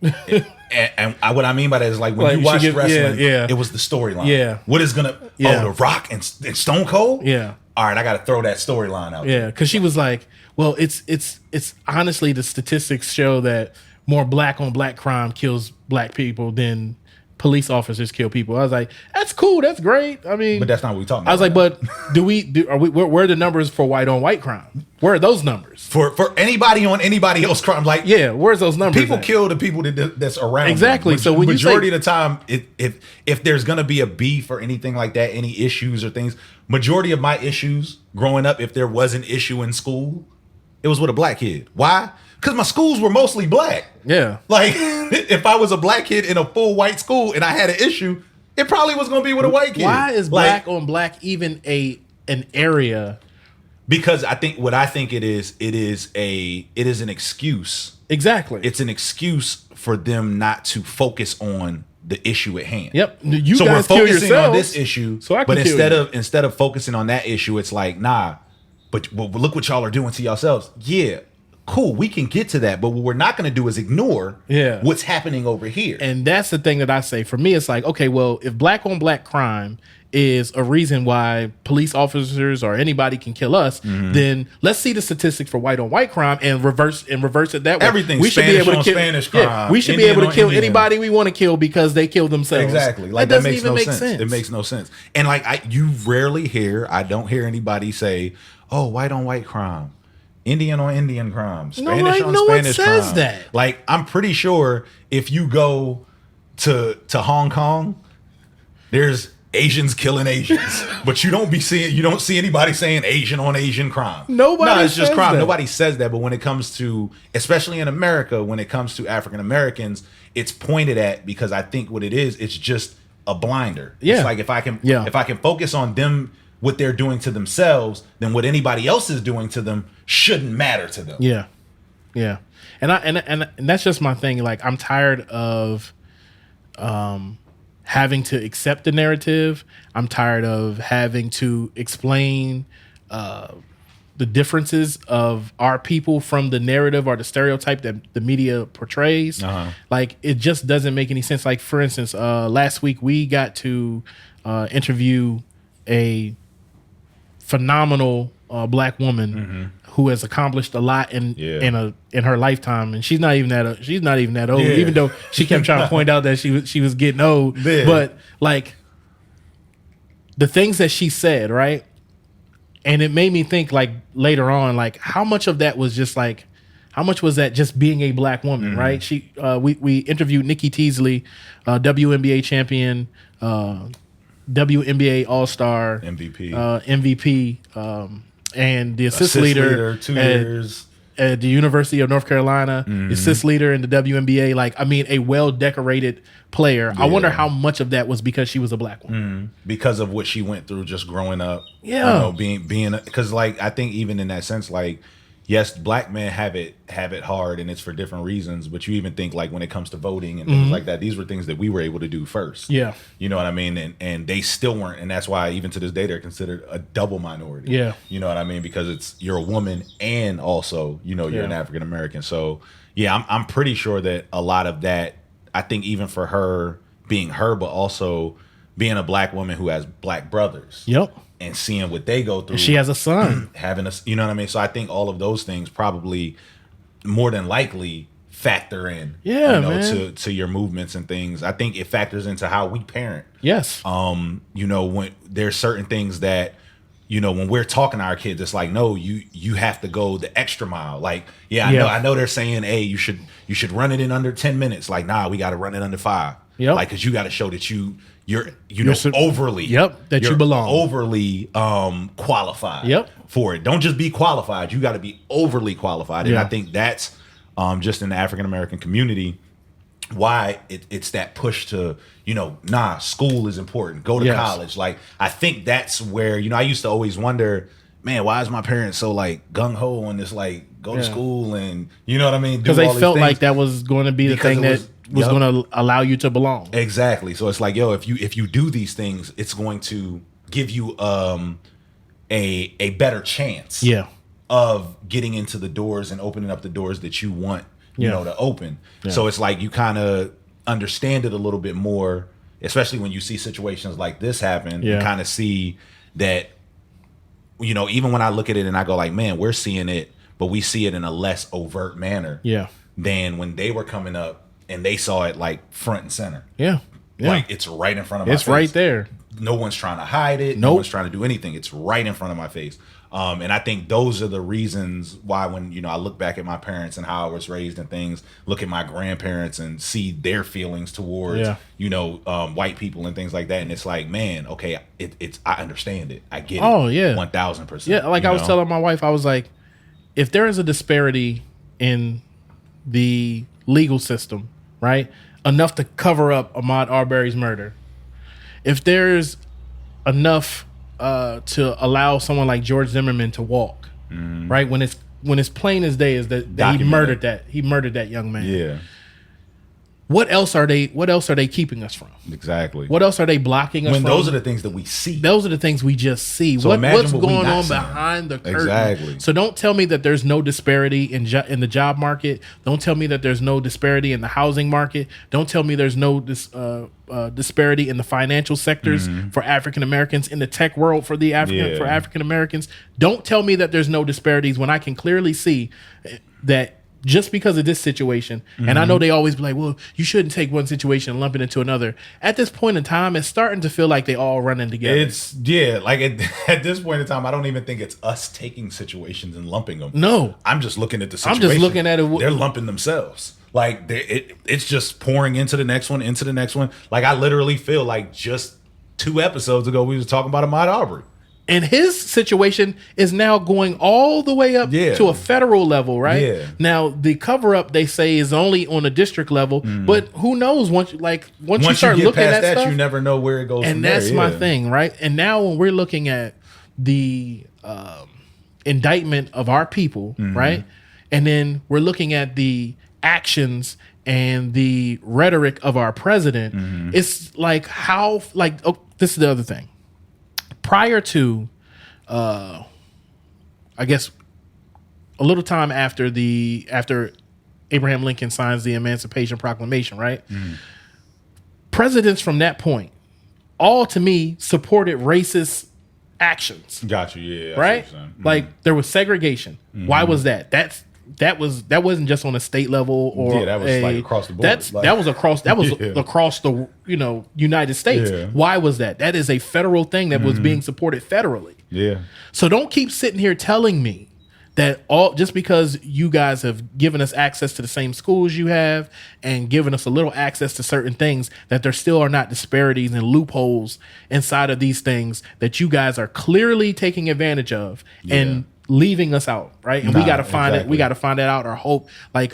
and what I mean by that is, like, when you watch wrestling, it was the storyline. Yeah. What is gonna The Rock and Stone Cold? Yeah. All right, I got to throw that storyline out. Yeah, because she was like, well, it's honestly, the statistics show that more black on black crime kills black people than police officers kill people. I was like, that's cool, that's great. I mean, but that's not what we're talking about. I was like, but where are the numbers for white on white crime? Where are those numbers for anybody on anybody else crime? Like, where's those numbers? People kill the people that's around. Exactly. Them. So when majority of the time, if there's gonna be a beef or anything like that, any issues or things, majority of my issues growing up, if there was an issue in school, it was with a black kid. Why? Because my schools were mostly black. Yeah. Like, if I was a black kid in a full white school and I had an issue, it probably was going to be with a white kid. Why is black on black even an area? Because I think it is an excuse. Exactly. It's an excuse for them not to focus on the issue at hand. Yep. You so guys we're kill focusing yourselves, on this issue, so I can but kill instead of focusing on that issue, it's like, nah, but look what y'all are doing to yourselves. Yeah, cool, we can get to that, but what we're not going to do is ignore what's happening over here. And that's the thing that I say. For me, it's like, okay, well, if black on black crime is a reason why police officers or anybody can kill us, then let's see the statistics for white on white crime and reverse it that way. Everything. We should be able to kill Spanish crime. Yeah, we should Indian be able to kill Indian. Anybody we want to kill because they killed themselves. Exactly. Like that doesn't even make sense. It makes no sense. And like you rarely hear. I don't hear anybody say, "Oh, white on white crime." Indian on Indian crime, Spanish on Spanish crime. Says that. Like I'm pretty sure if you go to Hong Kong, there's Asians killing Asians, but you don't see anybody saying Asian on Asian crime. It's just crime. That. Nobody says that. But when it comes to, especially in America, when it comes to African Americans, it's pointed at because I think what it is, it's just a blinder. Yeah. It's like if I can focus on them, what they're doing to themselves, then what anybody else is doing to them shouldn't matter to them. Yeah, yeah, and that's just my thing. Like I'm tired of having to accept the narrative. I'm tired of having to explain the differences of our people from the narrative or the stereotype that the media portrays. Like it just doesn't make any sense. Like for instance, last week we got to interview a phenomenal black woman who has accomplished a lot in her lifetime, and she's not even that old. Even though she kept trying to point out that she was getting old, but like the things that she said, right? And it made me think like later on, like how much of that was just like, how much was that just being a black woman, right? She we interviewed Nikki Teasley, WNBA champion, WNBA All-Star MVP, and the assist leader 2 years at the University of North Carolina, assist leader in the WNBA. Like, I mean, a well-decorated player. Yeah. I wonder how much of that was because she was a black woman. Because of what she went through just growing up. Yeah. You know, being because like I think even in that sense, like yes, black men have it hard, and it's for different reasons. But you even think like when it comes to voting and things like that, these were things that we were able to do first. Yeah, you know what I mean, and they still weren't, and that's why even to this day they're considered a double minority. Yeah, you know what I mean, because you're a woman and also you're an African American. So yeah, I'm pretty sure that a lot of that, I think even for her being her, but also being a black woman who has black brothers. Yep. And seeing what they go through. And she has a son. Having you know what I mean? So I think all of those things probably more than likely factor in, to your movements and things. I think it factors into how we parent. Yes. When there's certain things that, when we're talking to our kids, it's like, no, you have to go the extra mile. Like, I know they're saying, hey, you should run it in under 10 minutes. Like, nah, we got to run it under 5. Yep. Like, cause you got to show that you're overly. Yep. That you belong. Overly qualified. Yep. For it. Don't just be qualified. You got to be overly qualified. And I think that's just in the African American community why it's that push to, school is important. Go to college. Like, I think that's where, I used to always wonder, man, why is my parents so like gung ho on this, like go to school and you know what I mean? Because they felt like that was going to be the thing that was going to allow you to belong. Exactly. So it's like, if you do these things, it's going to give you a better chance of getting into the doors and opening up the doors that you want, to open. Yeah. So it's like you kind of understand it a little bit more, especially when you see situations like this happen. You kind of see that, even when I look at it and I go like, man, we're seeing it, but we see it in a less overt manner than when they were coming up and they saw it like front and center. Yeah. Like it's right in front of my face. It's right there. No one's trying to hide it. No one's trying to do anything. It's right in front of my face. And I think those are the reasons why when, I look back at my parents and how I was raised and things, look at my grandparents and see their feelings towards, white people and things like that. And it's like, man, okay, I understand it. I get it. Oh, yeah. 1000%. Yeah. Like I was telling my wife, I was like, if there is a disparity in the legal system, right, enough to cover up Ahmaud Arbery's murder, if there's enough to allow someone like George Zimmerman to walk, right, when it's plain as day is that he murdered that young man. Yeah. what else are they keeping us from? Exactly. What else are they blocking us from? When those are the things that we see. Those are the things we just see. So What's going on behind the curtain? Exactly. So don't tell me that there's no disparity in the job market. Don't tell me that there's no disparity in the housing market. Don't tell me there's no disparity in the financial sectors for African Americans, in the tech world for for African Americans. Don't tell me that there's no disparities when I can clearly see that just because of this situation, and I know they always be like, well, you shouldn't take one situation and lump it into another. At this point in time, it's starting to feel like they all running together. At this point in time, I don't even think it's us taking situations and lumping them. No. I'm just looking at the situation. I'm just looking at it. They're lumping themselves. Like, it's just pouring into the next one, into the next one. Like, I literally feel like just 2 episodes ago, we was talking about Ahmaud Arbery. And his situation is now going all the way up to a federal level, right? Yeah. Now, the cover-up, they say, is only on a district level, but who knows? Once you start looking at that stuff, you never know where it goes from and that's my thing, right? And now when we're looking at the indictment of our people, right? And then we're looking at the actions and the rhetoric of our president, it's like this is the other thing. Prior to, I guess, a little time after Abraham Lincoln signs the Emancipation Proclamation, right? Presidents from that point, all to me supported racist actions. Gotcha. Yeah. Right. Like there was segregation. Why was that? That wasn't just on a state level or that was like across the board. That was across the United States. Yeah. Why was that? That is a federal thing that was being supported federally. Yeah. So don't keep sitting here telling me that just because you guys have given us access to the same schools you have and given us a little access to certain things, that there still are not disparities and loopholes inside of these things that you guys are clearly taking advantage of and leaving us out, right? And we got to find it. We got to find that out or hope. Like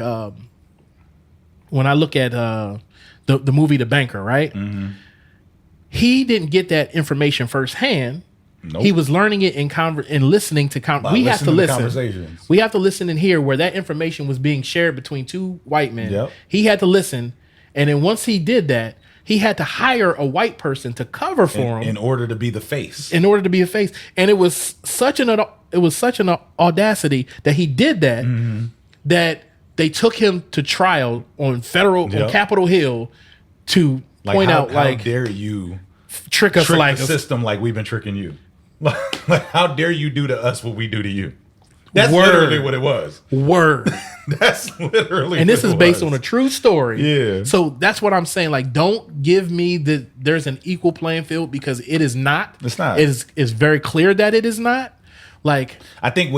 when I look at the movie The Banker, right? He didn't get that information firsthand. Nope. He was learning it in listening to we have to listen. We have to listen and hear where that information was being shared between 2 white men. Yep. He had to listen, and then once he did that, he had to hire a white person to cover for him in order to be the face. In order to be a face, and it was such an audacity that he did that that they took him to trial on Capitol Hill to point out how dare you trick us like the system like we've been tricking you. Like, how dare you do to us what we do to you? That's literally what it was. That's literally and this is based on a true story. Yeah. So that's what I'm saying. Like, don't give me there's an equal playing field, because it is not. It's not. It is very clear that it is not. Like, I think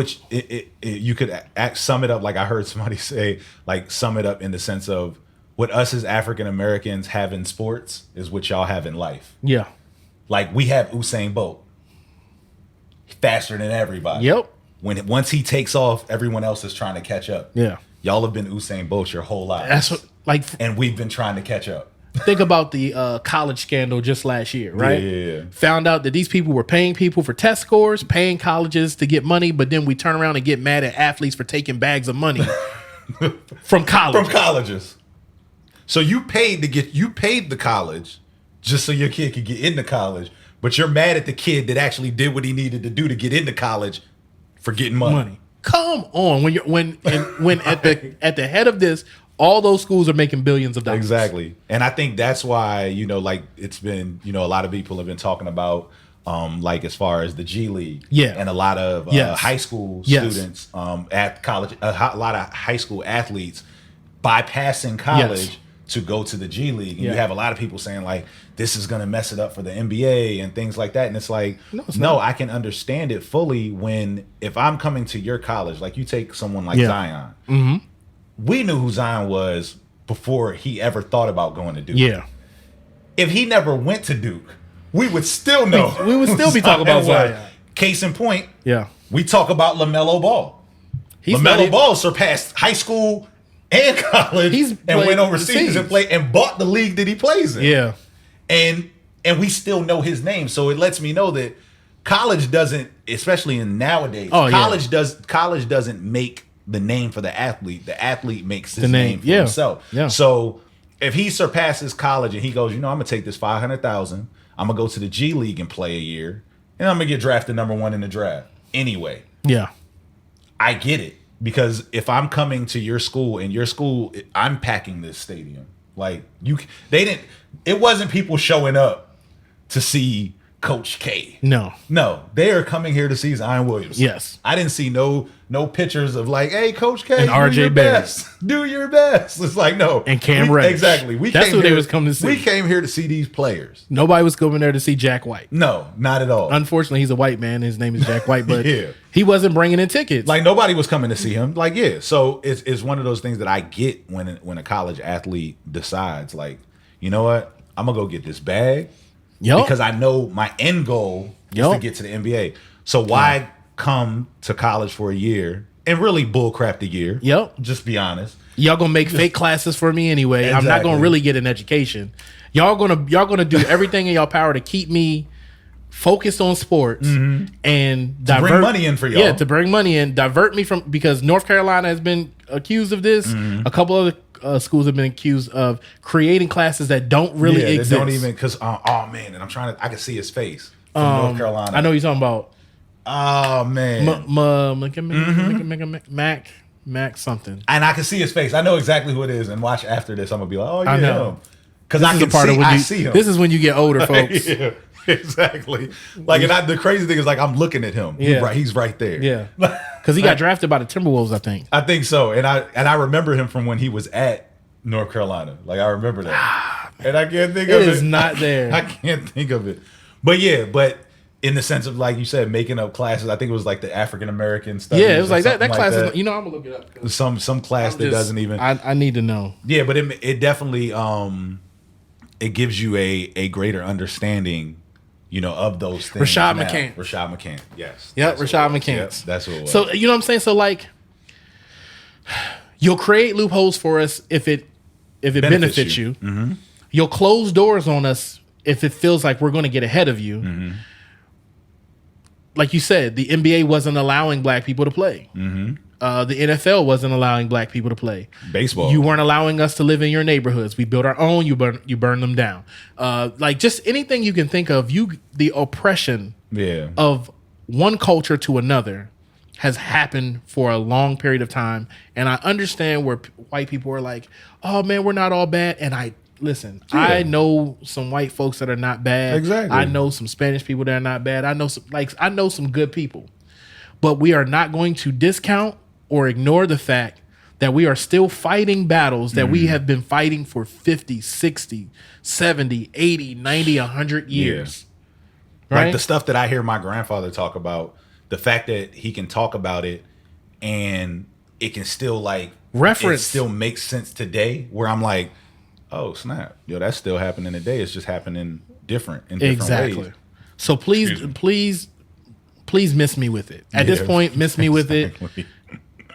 you could sum it up, like I heard somebody say, like sum it up in the sense of what us as African Americans have in sports is what y'all have in life. Yeah. Like we have Usain Bolt. Faster than everybody. Yep. Once he takes off, everyone else is trying to catch up. Yeah. Y'all have been Usain Bolt your whole life. That's what, and we've been trying to catch up. Think about the college scandal just last year, right? Yeah. Found out that these people were paying people for test scores, paying colleges to get money, but then we turn around and get mad at athletes for taking bags of money from college. From colleges. So you paid the college just so your kid could get into college, but you're mad at the kid that actually did what he needed to do to get into college for getting money. Come on, when at the head of this, all those schools are making billions of dollars. Exactly. And I think that's why, like it's been, a lot of people have been talking about like as far as the G League. Yeah. And a lot of high school students at college, a lot of high school athletes bypassing college to go to the G League. And you have a lot of people saying like, this is going to mess it up for the NBA and things like that. And it's like, no, I can understand it fully if I'm coming to your college, like you take someone like Zion. Mm-hmm. We knew who Zion was before he ever thought about going to Duke. Yeah. If he never went to Duke, we would still know. We would still be talking about Zion. Case in point, we talk about LaMelo Ball. LaMelo Ball surpassed high school and college and went overseas and played and bought the league that he plays in. Yeah. And we still know his name. So it lets me know that college doesn't, especially in nowadays, college doesn't make the name for the athlete. The athlete makes his name for himself. Yeah. So if he surpasses college and he goes, I'm gonna take this $500,000, I'm gonna go to the G League and play a year, and I'm gonna get drafted number 1 in the draft anyway. Yeah, I get it, because if I'm coming to your school and your school, I'm packing this stadium. Like it wasn't people showing up to see Coach K. No, they are coming here to see Zion Williamson. Yes, I didn't see no pictures of like, hey, Coach K, and RJ Barrett, do your best. It's like no, and Cam Reddish. Exactly. That's who they was coming to see. We came here to see these players. Nobody was coming there to see Jack White. No, not at all. Unfortunately, he's a white man. His name is Jack White, but yeah. He wasn't bringing in tickets. Like nobody was coming to see him. Like yeah, so it's one of those things that I get when a college athlete decides like, you know what, I'm gonna go get this bag. Yep. Because I know my end goal is to get to the NBA. So why come to college for a year and really bullcrap the year? Yep. Just be honest. Y'all gonna make fake classes for me anyway. Exactly. I'm not gonna really get an education. Y'all gonna do everything in y'all power to keep me focused on sports and bring money in for y'all. Yeah, to bring money in, divert me from, because North Carolina has been accused of this. A couple other schools have been accused of creating classes that don't really exist. That don't even, because oh man, and I can see his face from North Carolina. I know you're talking about. Oh man, Mac something. And I can see his face. I know exactly who it is. And watch after this, I'm gonna be like, oh yeah, I know. Because I see him. This is when you get older, folks. Yeah, exactly. Like, and the crazy thing is, like, I'm looking at him. Yeah. He's right there. Yeah. Because he got drafted by the Timberwolves, I think. I think so. And I remember him from when he was at North Carolina. Like, I remember that. And I can't think of it. It is not there. I can't think of it. But yeah, in the sense of, like you said, making up classes, I think it was like the African American stuff. Yeah, it was like that class is, I'm gonna look it up. Some class that doesn't even. I need to know. Yeah, but it definitely it gives you a greater understanding, of those things. Rashad McCann, yes. Yep, Rashad McCann. Yep, that's what it was. So you know what I'm saying? So like, you'll create loopholes for us if it benefits you. Mm-hmm. You'll close doors on us if it feels like we're going to get ahead of you. Mm-hmm. Like you said, the NBA wasn't allowing black people to play. Mm-hmm. The NFL wasn't allowing black people to play. Baseball. You weren't allowing us to live in your neighborhoods. We built our own. You burn them down. Like just anything you can think of. The oppression of one culture to another has happened for a long period of time. And I understand where white people are like, "Oh man, we're not all bad." And listen, I know some white folks that are not bad. Exactly. I know some Spanish people that are not bad. I know some good people. But we are not going to discount or ignore the fact that we are still fighting battles that we have been fighting for 50, 60, 70, 80, 90, 100 years. Yeah. Right? Like the stuff that I hear my grandfather talk about, the fact that he can talk about it and it can still reference, it still makes sense today, where I'm like, oh snap, that's still happening today. It's just happening different in different ways. So please miss me with it. At this point, miss me with it.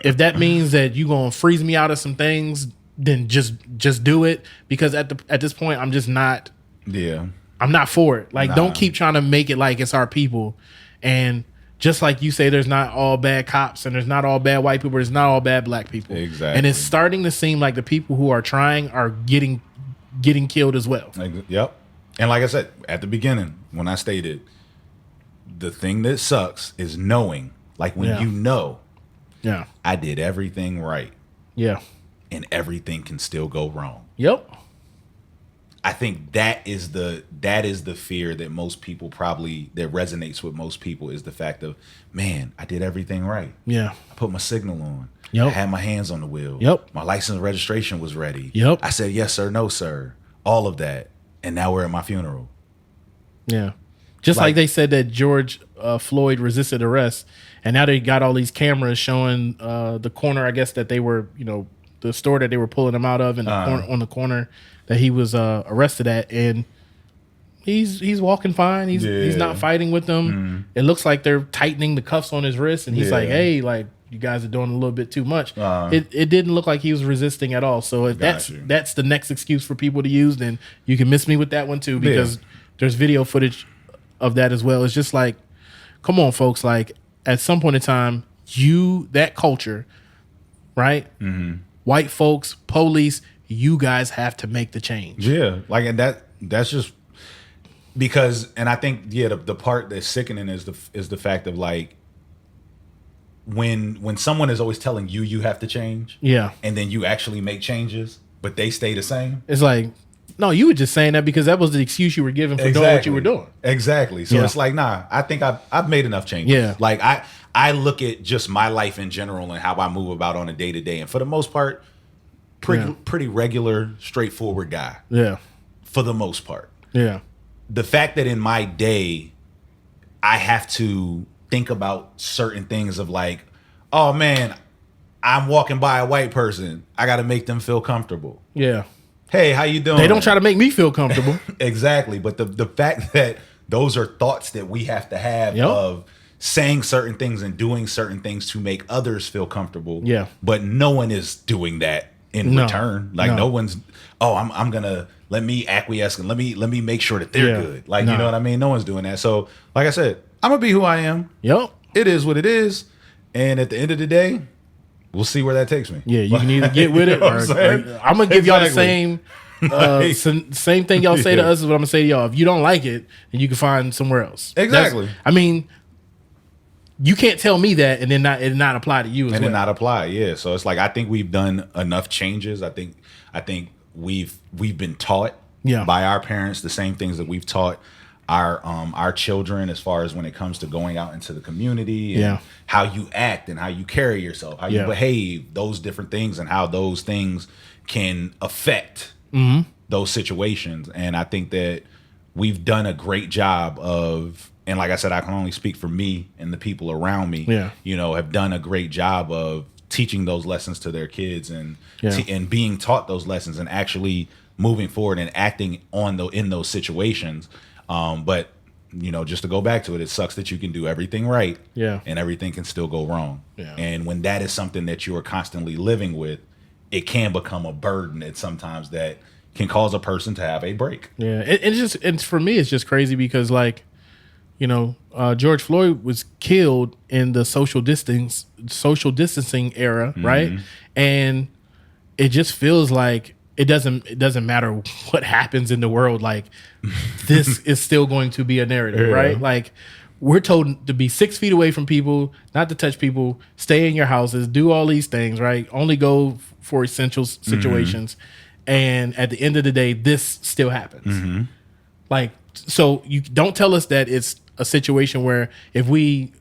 If that means that you're gonna freeze me out of some things, then just do it. Because at this point, I'm just not. Yeah. I'm not for it. Like, don't keep trying to make it like it's our people. And just like you say, there's not all bad cops and there's not all bad white people. There's not all bad black people. Exactly. And it's starting to seem like the people who are trying are getting killed as well. Yep. And like I said at the beginning, when I stated, the thing that sucks is knowing, like when you know, I did everything right. Yeah. And everything can still go wrong. Yep. I think that is the fear that most people that resonates with most people, is the fact of, man, I did everything right. Yeah. I put my signal on. Yep. I had my hands on the wheel. Yep. My license and registration was ready. Yep. I said yes sir, no sir, all of that, and now we're at my funeral. Yeah. Just like they said that George Floyd resisted arrest, and now they got all these cameras showing the corner, I guess, that they were, the store that they were pulling him out of, and on the corner that he was arrested at, and he's walking fine. He's not fighting with them. It looks like they're tightening the cuffs on his wrist, and he's like, "Hey, like, you guys are doing a little bit too much." It didn't look like he was resisting at all. So if that's the next excuse for people to use, then you can miss me with that one too, because there's video footage of that as well. It's just like, come on, folks. Like, at some point in time, that culture, right? Mm-hmm. White folks, police, you guys have to make the change. Yeah, like, and that's just because, and I think the part that's sickening is the fact of like when someone is always telling you have to change, and then you actually make changes, but they stay the same. It's like, no, you were just saying that because that was the excuse you were giving for doing what you were doing. Exactly. So it's like, nah, I think I've made enough changes. Yeah. Like I look at just my life in general and how I move about on a day to day, and for the most part, pretty regular, straightforward guy. Yeah. For the most part. Yeah. The fact that in my day, I have to think about certain things of like, oh man, I'm walking by a white person. I got to make them feel comfortable. Yeah. Hey, how you doing? They don't try to make me feel comfortable. Exactly. But the fact that those are thoughts that we have to have of saying certain things and doing certain things to make others feel comfortable. Yeah. But no one is doing that in return. Like no one's, I'm going to let me acquiesce and let me make sure that they're good. Like, you know what I mean? No one's doing that. So like I said, I'm going to be who I am. Yep. It is what it is. And at the end of the day, we'll see where that takes me. Yeah, you can either get with it or I'm going to give y'all the same same thing y'all say to us is what I'm going to say to y'all. If you don't like it, then you can find somewhere else. Exactly. I mean, you can't tell me that and then not apply to you as well. And then not apply, yeah. So it's like I think we've done enough changes. I think we've been taught by our parents the same things that we've taught our children as far as when it comes to going out into the community and how you act and how you carry yourself, how you behave, those different things and how those things can affect those situations. And I think that we've done a great job of, and like I said, I can only speak for me and the people around me, have done a great job of teaching those lessons to their kids and being taught those lessons and actually moving forward and acting in those situations. But just to go back to it, it sucks that you can do everything right and everything can still go wrong. And when that is something that you are constantly living with, it can become a burden at sometimes that can cause a person to have a break. Yeah. And for me, it's just crazy because like, George Floyd was killed in the social distancing era, right? And it just feels like it doesn't matter what happens in the world. Like this is still going to be a narrative, right? Like we're told to be 6 feet away from people, not to touch people, stay in your houses, do all these things, right? Only go for essential situations. And at the end of the day, this still happens. Like, so you don't tell us that it's a situation where if we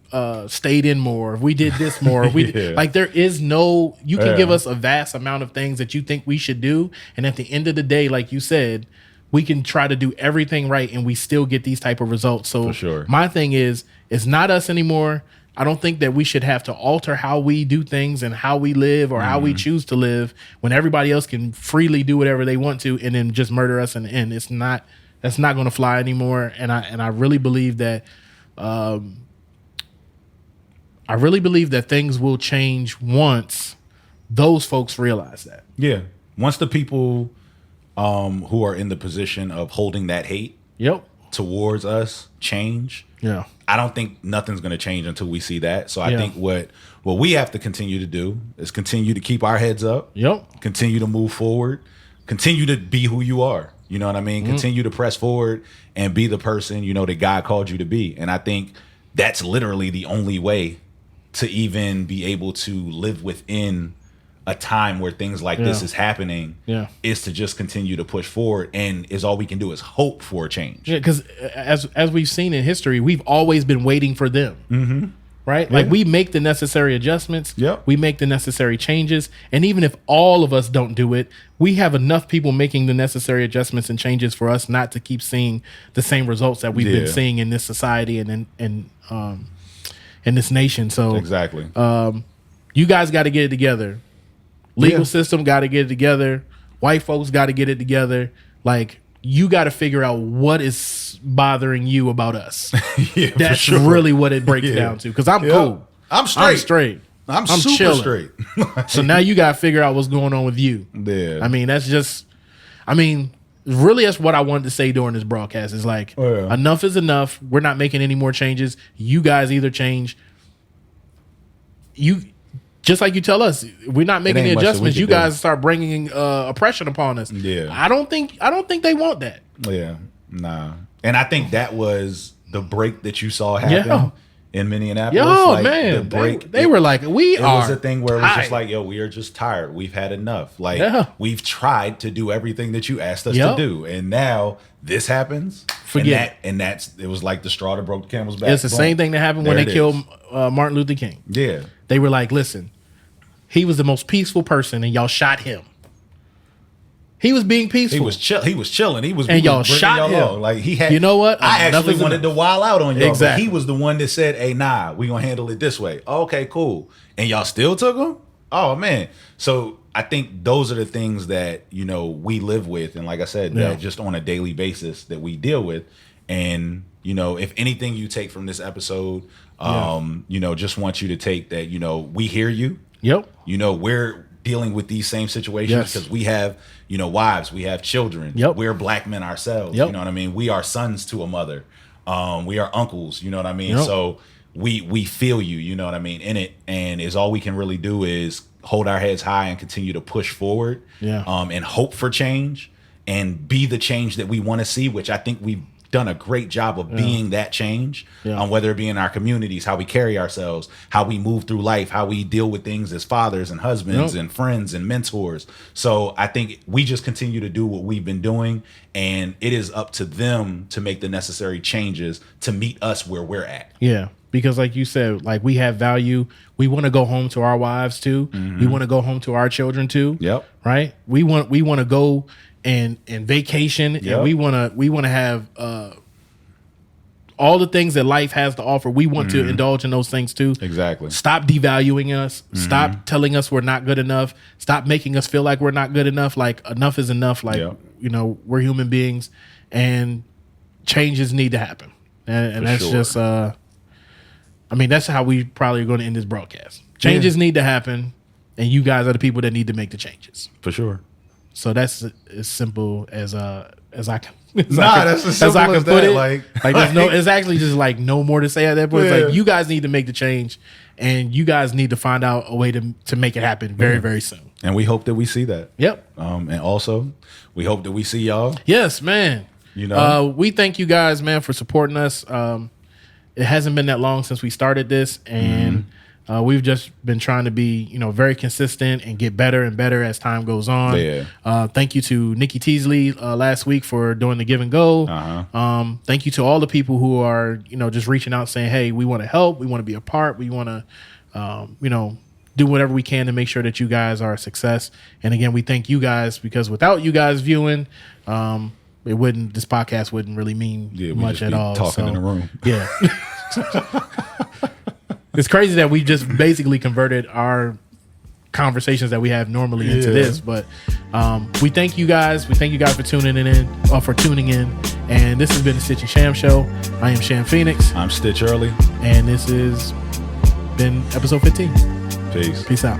stayed in more, if we did this more, if we like there is no, you can give us a vast amount of things that you think we should do. And at the end of the day, like you said, we can try to do everything right and we still get these type of results. So my thing is, it's not us anymore. I don't think that we should have to alter how we do things and how we live or how we choose to live when everybody else can freely do whatever they want to and then just murder us in the end. That's not going to fly anymore. And I really believe that things will change once those folks realize that. Yeah. Once the people who are in the position of holding that hate towards us change. Yeah. I don't think nothing's going to change until we see that. So I think what we have to continue to do is continue to keep our heads up. Continue to move forward. Continue to be who you are. You know what I mean? Continue to press forward and be the person, that God called you to be. And I think that's literally the only way to even be able to live within a time where things like this is happening is to just continue to push forward, and is all we can do is hope for a change. Yeah, because as we've seen in history, we've always been waiting for them. Right? Like we make the necessary adjustments. We make the necessary changes. And even if all of us don't do it, we have enough people making the necessary adjustments and changes for us not to keep seeing the same results that we've been seeing in this society and in this nation. So exactly. You guys got to get it together. Legal system got to get it together. White folks got to get it together. Like you got to figure out what is bothering you about us. That's really what it breaks down to. Because I'm cool. I'm straight. I'm super chilling. straight. So now you got to figure out what's going on with you. Yeah. I mean, really that's what I wanted to say during this broadcast is like, enough is enough. We're not making any more changes. You guys either change. Just like you tell us, we're not making the adjustments. You guys start bringing oppression upon us. Yeah, I don't think they want that. Yeah, nah. And I think that was the break that you saw happen in Minneapolis. Yo, like, man, the break. They were like, it was a thing where it was just like, yo, we are just tired. We've had enough. Like, we've tried to do everything that you asked us to do, and now this happens. It was like the straw that broke the camel's back. It's the same thing that happened when they killed Martin Luther King. Yeah, they were like, listen, he was the most peaceful person, and y'all shot him. He was being peaceful. He was chilling. And y'all shot him. Like he had. You know what? I actually wanted to wild out on y'all. Exactly. But he was the one that said, "Hey, nah, we gonna handle it this way." Okay, cool. And y'all still took him? Oh man. So I think those are the things that we live with, and like I said, that just on a daily basis that we deal with. And if anything you take from this episode, just want you to take that. We hear you. Yep. We're dealing with these same situations because we have wives, we have children. We're black men ourselves. You know what I mean? We are sons to a mother. We are uncles. You know what I mean? So we feel you know what I mean, in it, and is all we can really do is hold our heads high and continue to push forward. And hope for change and be the change that we want to see, which I think we've done a great job of being that change, whether it be in our communities, how we carry ourselves, how we move through life, how we deal with things as fathers and husbands and friends and mentors. So I think we just continue to do what we've been doing, and it is up to them to make the necessary changes to meet us where we're at. Yeah. Because like you said, like we have value. We want to go home to our wives too. We want to go home to our children too. Right. We want to go and vacation, and we want to have all the things that life has to offer. We want to indulge in those things too. Exactly. Stop devaluing us. Stop telling us we're not good enough. Stop making us feel like we're not good enough. Like enough is enough. Like we're human beings, and changes need to happen. And that's just that's how we probably are going to end this broadcast. Changes need to happen, and you guys are the people that need to make the changes. For sure. So that's as simple as I can. That's as simple as put it. Like there's no. It's actually just like no more to say at that point. It's like you guys need to make the change, and you guys need to find out a way to make it happen very, very soon. And we hope that we see that. Yep. And also, we hope that we see y'all. Yes, man. We thank you guys, man, for supporting us. It hasn't been that long since we started this, and we've just been trying to be, very consistent and get better and better as time goes on. Thank you to Nikki Teasley last week for doing the give and go. Thank you to all the people who are, just reaching out saying, hey, we want to help. We want to be a part. We want to, do whatever we can to make sure that you guys are a success. And again, we thank you guys, because without you guys viewing, this podcast wouldn't really mean much at all. Talking in a room. Yeah. It's crazy that we just basically converted our conversations that we have normally into this, but we thank you guys. We thank you guys for tuning in. And this has been the Stitch Sham Show. I am Sham Phoenix. I'm Stitch Early. And this has been episode 15. Peace. Peace out.